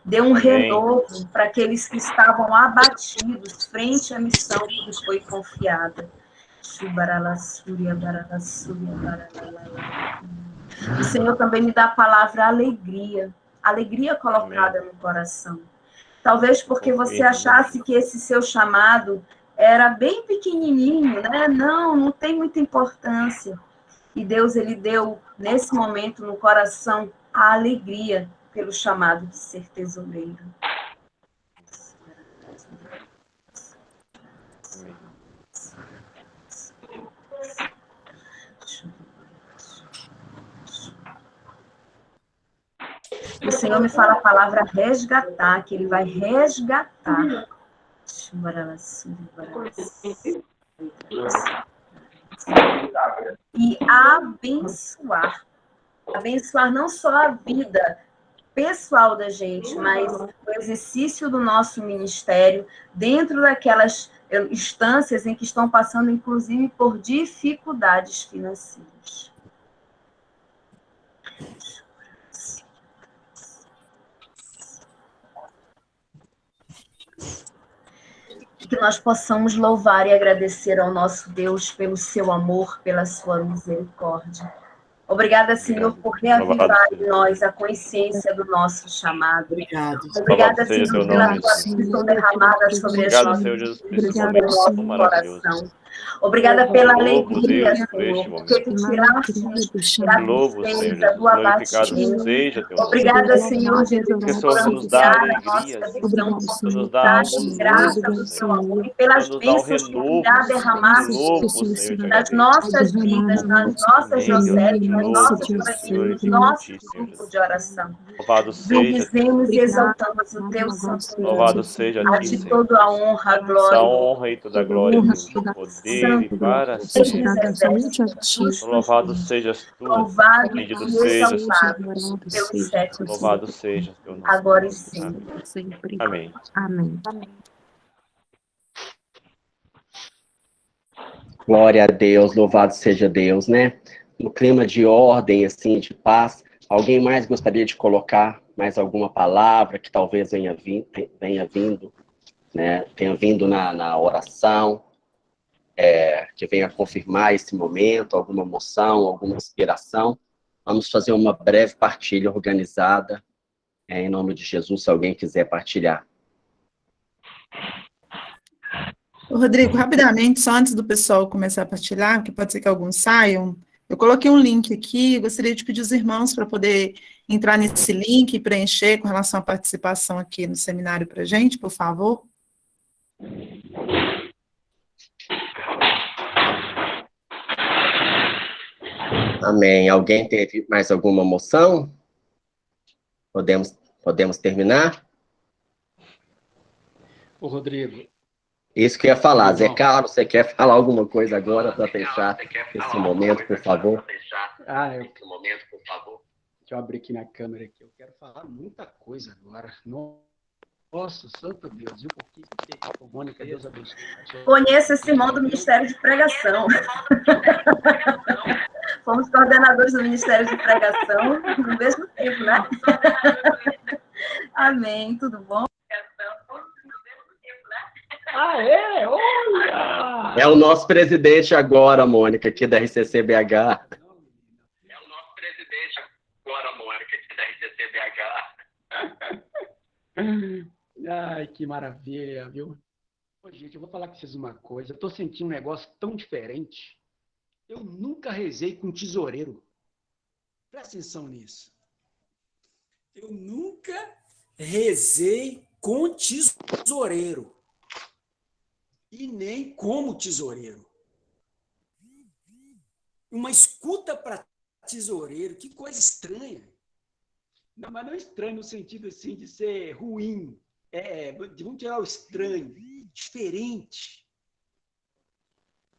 deu um renovo para aqueles que estavam abatidos frente à missão que nos foi confiada. O Senhor também me dá a palavra alegria, alegria colocada no coração. Talvez porque você achasse que esse seu chamado era bem pequenininho, né? Não tem muita importância. E Deus, ele deu, nesse momento, no coração, a alegria pelo chamado de ser tesoureiro. O Senhor me fala a palavra resgatar, que ele vai resgatar. E abençoar. Abençoar não só a vida pessoal da gente, mas o exercício do nosso ministério dentro daquelas instâncias em que estão passando, inclusive, por dificuldades financeiras. Que nós possamos louvar e agradecer ao nosso Deus pelo seu amor, pela sua misericórdia. Obrigada, Senhor, por reavivar em nós a consciência do nosso chamado. Obrigada, Senhor, pela tua bênção derramada sobre as nossas vidas, sobre o nosso coração. Obrigada pela alegria, Senhor, porque tu tiraste da tristeza, do abatimento. Obrigada, Senhor Jesus, por ampliar a nossa visão, por dar graça do seu amor e pelas bênçãos que tu irá derramar nas nossas vidas, nas nossas dioceses, nas nossas famílias, no nosso grupo de oração. Bendizemos e exaltamos o teu santo nome. Louvado seja a ti toda a honra, a glória. A honra e toda a glória, poder e para sempre. Louvado sejas tu, louvado bendito e sejas, exaltado pelos séculos. louvado sejas teu nome. Agora e sempre. Amém. Amém. Glória a Deus, louvado seja Deus, né? No clima de ordem, assim, de paz, alguém mais gostaria de colocar mais alguma palavra que talvez tenha vindo, né? Tenha vindo na oração, que venha confirmar esse momento, alguma emoção, alguma inspiração. Vamos fazer uma breve partilha organizada, em nome de Jesus, se alguém quiser partilhar. Rodrigo, rapidamente, só antes do pessoal começar a partilhar, porque pode ser que alguns saiam, eu coloquei um link aqui, gostaria de pedir os irmãos para poder entrar nesse link e preencher com relação à participação aqui no seminário para a gente, por favor. Amém. Alguém teve mais alguma moção? Podemos terminar? Ô, Rodrigo. Isso que eu ia falar. Zé Carlos, você quer falar alguma coisa agora para fechar esse momento, por favor? Esse momento, por favor. Deixa eu abrir aqui minha câmera aqui. Eu quero falar muita coisa agora. Nossa, santo Deus, viu? Porque, Mônica, Deus abençoe. Conheço esse irmão do Ministério de Pregação. Fomos coordenadores do Ministério de Pregação no mesmo tempo, né? Amém, tudo bom? Olha! É o nosso presidente agora, Mônica, aqui da RCC-BH. É o nosso presidente agora, Mônica, aqui da RCC-BH. Ai, que maravilha, viu? Ô, gente, eu vou falar com vocês uma coisa. Eu tô sentindo um negócio tão diferente. Eu nunca rezei com tesoureiro. Presta atenção nisso. Eu nunca rezei com tesoureiro. E nem como tesoureiro. Uma escuta para tesoureiro, que coisa estranha. Não, mas não é estranho no sentido assim de ser ruim. Vamos tirar o estranho. Diferente.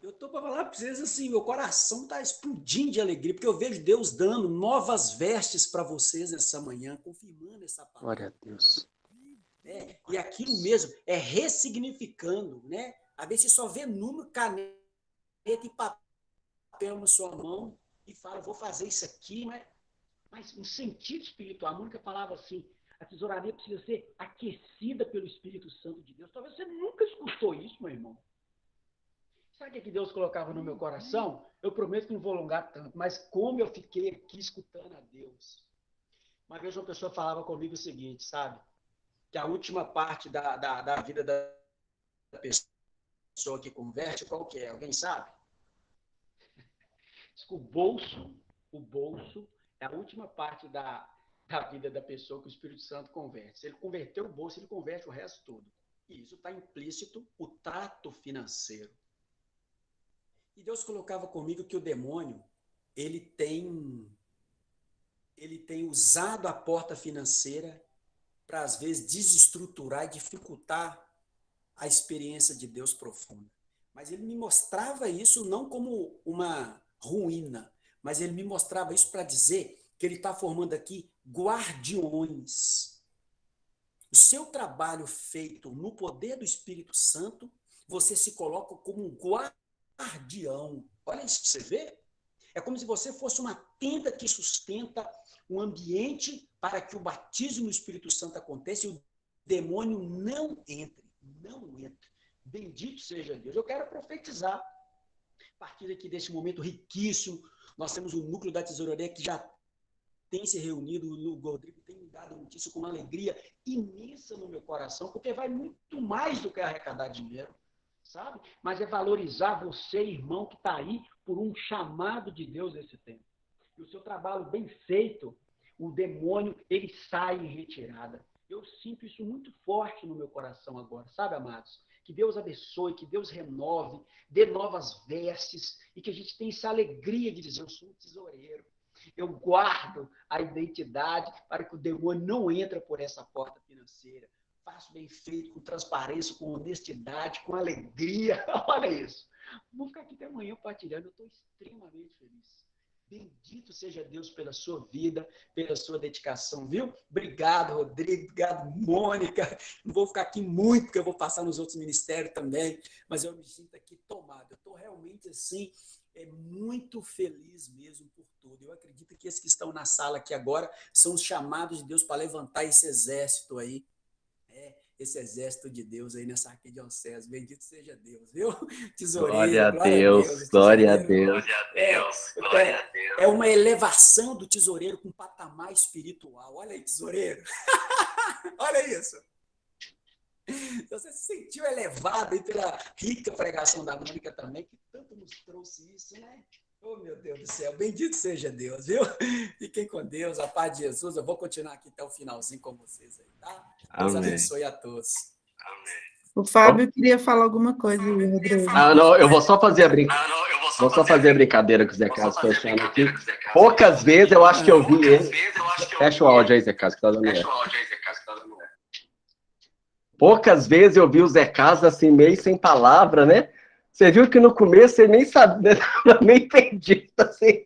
Eu estou para falar para vocês assim, meu coração está explodindo de alegria, porque eu vejo Deus dando novas vestes para vocês essa manhã, confirmando essa palavra. Glória a Deus. E aquilo mesmo, ressignificando, né? Às vezes você só vê número, caneta e papel na sua mão, e fala, vou fazer isso aqui, mas no sentido espiritual. A Mônica falava assim, a tesouraria precisa ser aquecida pelo Espírito Santo de Deus. Talvez você nunca escutou isso, meu irmão. Sabe o que Deus colocava no meu coração? Eu prometo que não vou alongar tanto, mas como eu fiquei aqui escutando a Deus. Uma vez uma pessoa falava comigo o seguinte, sabe? Que a última parte da vida da pessoa que converte, qual que é? Alguém sabe? Diz que o bolso é a última parte da vida da pessoa que o Espírito Santo converte. Se ele converter o bolso, ele converte o resto todo. E isso está implícito o trato financeiro. E Deus colocava comigo que o demônio, ele tem usado a porta financeira para, às vezes, desestruturar e dificultar a experiência de Deus profunda. Mas ele me mostrava isso não como uma ruína, mas ele me mostrava isso para dizer que ele está formando aqui guardiões. O seu trabalho feito no poder do Espírito Santo, você se coloca como um guardião. Olha isso que você vê. É como se você fosse uma tenda que sustenta um ambiente para que o batismo no Espírito Santo aconteça e o demônio não entre. Não entre. Bendito seja Deus. Eu quero profetizar. A partir aqui desse momento riquíssimo, nós temos o núcleo da tesouraria que já tem se reunido, o Rodrigo tem me dado notícia com uma alegria imensa no meu coração, porque vai muito mais do que arrecadar dinheiro, sabe? Mas é valorizar você, irmão, que está aí por um chamado de Deus nesse tempo. E o seu trabalho bem feito, o demônio, ele sai em retirada. Eu sinto isso muito forte no meu coração agora, sabe, amados? Que Deus abençoe, que Deus renove, dê novas vestes e que a gente tenha essa alegria de dizer, eu sou um tesoureiro. Eu guardo a identidade para que o demônio não entre por essa porta financeira. Faço bem feito, com transparência, com honestidade, com alegria. Olha isso. Vou ficar aqui até amanhã partilhando. Eu estou extremamente feliz. Bendito seja Deus pela sua vida, pela sua dedicação, viu? Obrigado, Rodrigo. Obrigado, Mônica. Não vou ficar aqui muito, porque eu vou passar nos outros ministérios também, mas eu me sinto aqui tomado. Eu estou realmente assim, muito feliz mesmo por tudo. Eu acredito que esses que estão na sala aqui agora são os chamados de Deus para levantar esse exército aí. Esse exército de Deus aí nessa arquidiocese. Bendito seja Deus, viu? Tesoureiro, glória a Deus, glória a Deus. É uma elevação do tesoureiro com um patamar espiritual. Olha aí, tesoureiro. Olha isso. Você se sentiu elevado aí pela rica pregação da Mônica também, que tanto nos trouxe isso, né? Oh, meu Deus do céu, bendito seja Deus, viu? Fiquem com Deus, a paz de Jesus. Eu vou continuar aqui até o finalzinho com vocês aí, tá? Deus abençoe a todos. Amém. O Fábio queria falar alguma coisa, Rodrigo. Não, eu vou só fazer a brincadeira. Vou só fazer a brincadeira com o Zé Carlos fechando aqui. Poucas vezes eu acho que eu vi ele. Fecha o áudio aí, Zé Carlos, que tá dando erro. Poucas vezes eu vi o Zé Carlos assim, meio sem palavra, né? Você viu que no começo ele nem sabia, meio perdido, assim.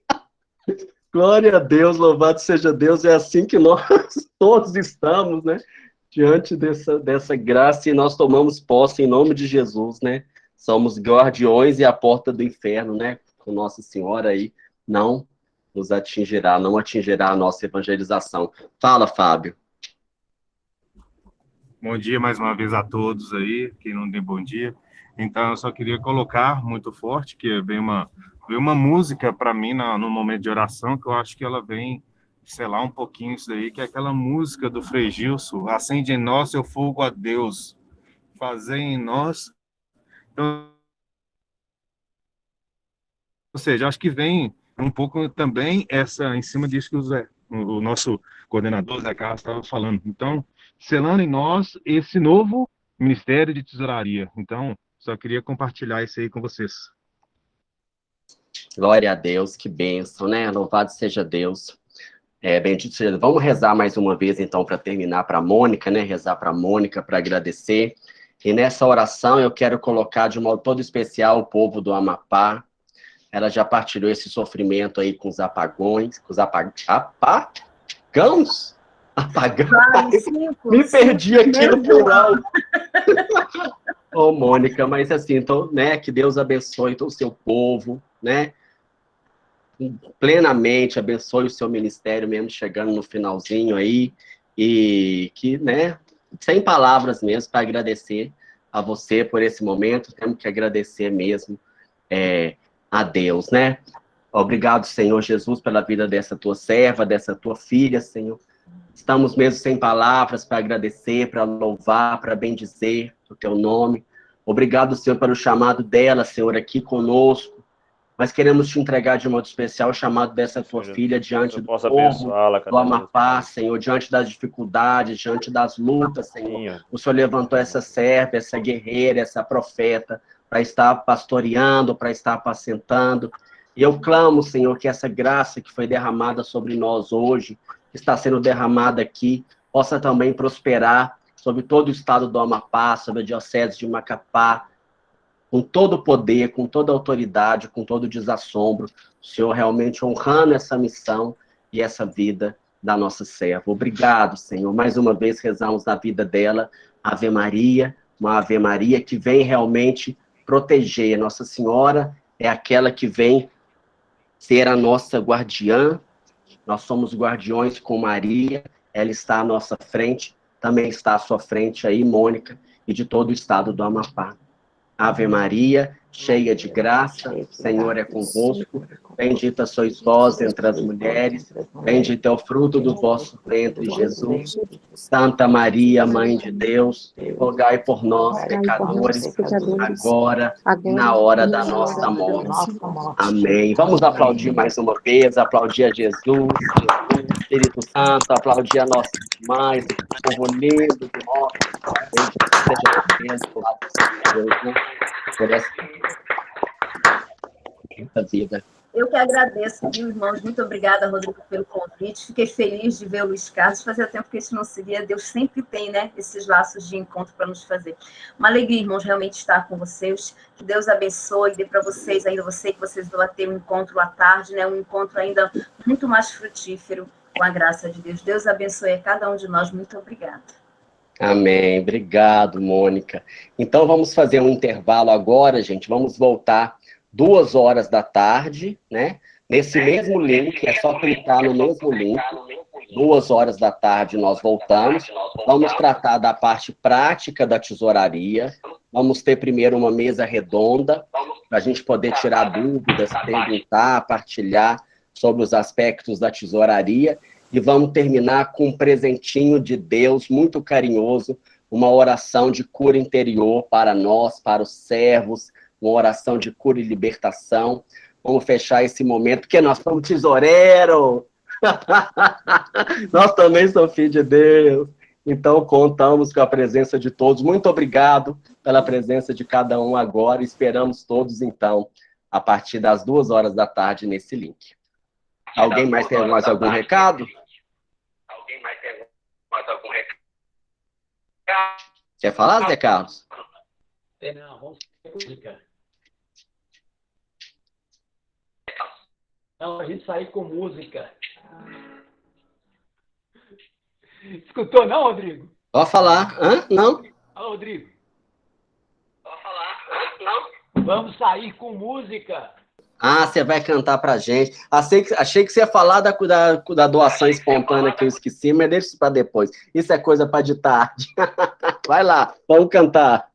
Glória a Deus, louvado seja Deus, é assim que nós todos estamos, né? Diante dessa graça, e nós tomamos posse em nome de Jesus, né? Somos guardiões e a porta do inferno, né? Com Nossa Senhora aí, não nos atingirá, não atingirá a nossa evangelização. Fala, Fábio. Bom dia mais uma vez a todos aí, quem não tem bom dia. Então, eu só queria colocar muito forte que veio uma música para mim no momento de oração, que eu acho que ela vem selar um pouquinho isso daí, que é aquela música do Frei Gilson, acende em nós seu fogo a Deus, fazei em nós. Então, ou seja, acho que vem um pouco também em cima disso que o nosso coordenador, Zé Carlos, estava falando. Então, selando em nós esse novo ministério de tesouraria. Então, só queria compartilhar isso aí com vocês. Glória a Deus, que bênção, né? Louvado seja Deus. Bendito seja Deus. Vamos rezar mais uma vez, então, para terminar, para a Mônica, né? Rezar para a Mônica, para agradecer. E nessa oração eu quero colocar de um modo todo especial o povo do Amapá. Ela já partilhou esse sofrimento aí com os apagões, com os apagãos? Apagãos? Me perdi aqui no plural. Ô, Mônica, mas assim, então, né, que Deus abençoe todo o seu povo, né? plenamente, abençoe o seu ministério, mesmo chegando no finalzinho aí, e que, né, sem palavras mesmo, para agradecer a você por esse momento, temos que agradecer mesmo a Deus, né? Obrigado, Senhor Jesus, pela vida dessa tua serva, dessa tua filha, Senhor. Estamos mesmo sem palavras para agradecer, para louvar, para bendizer o teu nome. Obrigado, Senhor, pelo chamado dela, Senhor, aqui conosco. Mas queremos te entregar de modo especial o chamado dessa tua filha diante do povo do Amapá, Senhor, diante das dificuldades, diante das lutas, Senhor. O Senhor levantou essa serva, essa guerreira, essa profeta, para estar pastoreando, para estar apacentando. E eu clamo, Senhor, que essa graça que foi derramada sobre nós hoje, que está sendo derramada aqui, possa também prosperar sobre todo o estado do Amapá, sobre a diocese de Macapá, com todo o poder, com toda a autoridade, com todo o desassombro, o Senhor realmente honrando essa missão e essa vida da nossa serva. Obrigado, Senhor. Mais uma vez rezamos na vida dela, Ave Maria, uma Ave Maria que vem realmente proteger. Nossa Senhora é aquela que vem ser a nossa guardiã. Nós somos guardiões com Maria, ela está à nossa frente, também está à sua frente aí, Mônica, e de todo o estado do Amapá. Ave Maria, cheia de graça, o Senhor é convosco, bendita sois vós entre as mulheres, bendito é o fruto do vosso ventre, Jesus. Santa Maria, Mãe de Deus, rogai por nós, pecadores, agora e na hora da nossa morte. Amém. Vamos aplaudir mais uma vez, aplaudir a Jesus, Espírito Santo, aplaudir a nossa mãe, o povo lindo de nós. Seja por essa vida. Eu que agradeço, viu, irmãos? Muito obrigada, Rodrigo, pelo convite. Fiquei feliz de ver o Luiz Carlos. Fazia tempo que a gente não se via. Deus sempre tem, né, esses laços de encontro para nos fazer. Uma alegria, irmãos, realmente estar com vocês. Que Deus abençoe, dê para vocês, ainda você, que vocês vão ter um encontro à tarde, né, um encontro ainda muito mais frutífero com a graça de Deus. Deus abençoe a cada um de nós. Muito obrigada. Amém. Obrigado, Mônica. Então, vamos fazer um intervalo agora, gente. Vamos voltar 2h da tarde, né? Nesse mesmo link, é só clicar no mesmo link. 2h da tarde nós voltamos. Vamos tratar da parte prática da tesouraria. Vamos ter primeiro uma mesa redonda, para a gente poder tirar dúvidas, perguntar, partilhar sobre os aspectos da tesouraria. E vamos terminar com um presentinho de Deus muito carinhoso, uma oração de cura interior para nós, para os servos, uma oração de cura e libertação. Vamos fechar esse momento, porque nós somos tesoureiros. Nós também somos filhos de Deus. Então, contamos com a presença de todos. Muito obrigado pela presença de cada um agora. Esperamos todos, então, a partir das 2h da tarde nesse link. Alguém mais tem mais algum recado? Alguém mais tem mais algum recado? Quer falar, Zé Carlos? Não, vamos ter música. Não, a gente sair com música. Escutou não, Rodrigo? Pode falar. Hã? Não? Alô, Rodrigo. Pode falar. Hã? Não? Vamos sair com música. Ah, você vai cantar pra gente. Achei que você ia falar da doação espontânea que eu esqueci, mas deixa isso pra depois. Isso é coisa pra de tarde. Vai lá, vamos cantar.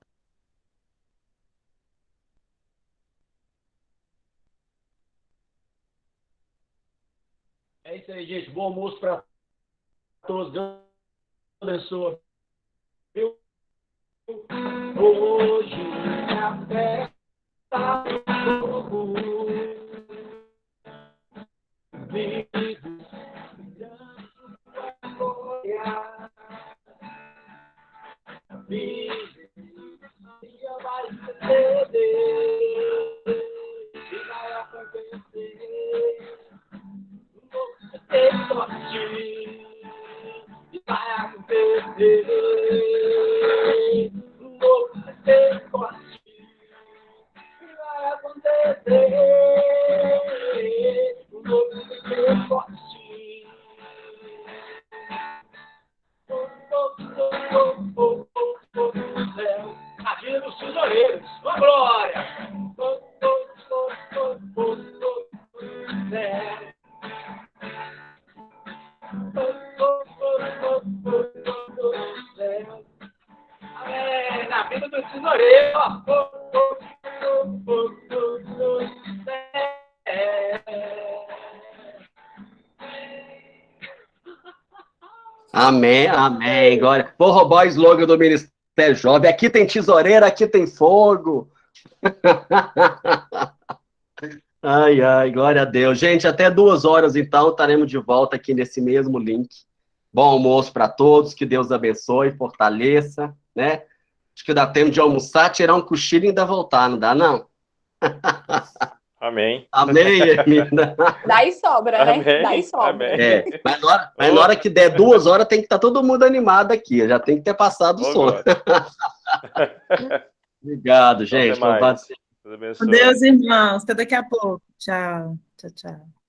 É isso aí, gente. Bom almoço pra todos. Deus abençoe. Hoje a festa do fogo. Vai acontecer, vai acontecer, agindo os tesoureiros, uma glória. Na vida do tesoureiro, Amém, amém. Glória. Vou roubar o slogan do Ministério Jovem. Aqui tem tesoureira, aqui tem fogo. Ai, ai, glória a Deus. Gente, até 2 horas, então, estaremos de volta aqui nesse mesmo link. Bom almoço para todos, que Deus abençoe, fortaleça, né? Acho que dá tempo de almoçar, tirar um cochilo e ainda voltar, não dá, não? Amém. Amém, Hermina. Daí sobra, né? Amém. Daí sobra. Amém. É, mas na hora que der 2 horas, tem que estar todo mundo animado aqui. Já tem que ter passado o Ô, sono. glória. Obrigado, gente. Até mais. Louvado seja Deus abençoe. Deus, irmãos. Até daqui a pouco. Tchau. Tchau, tchau.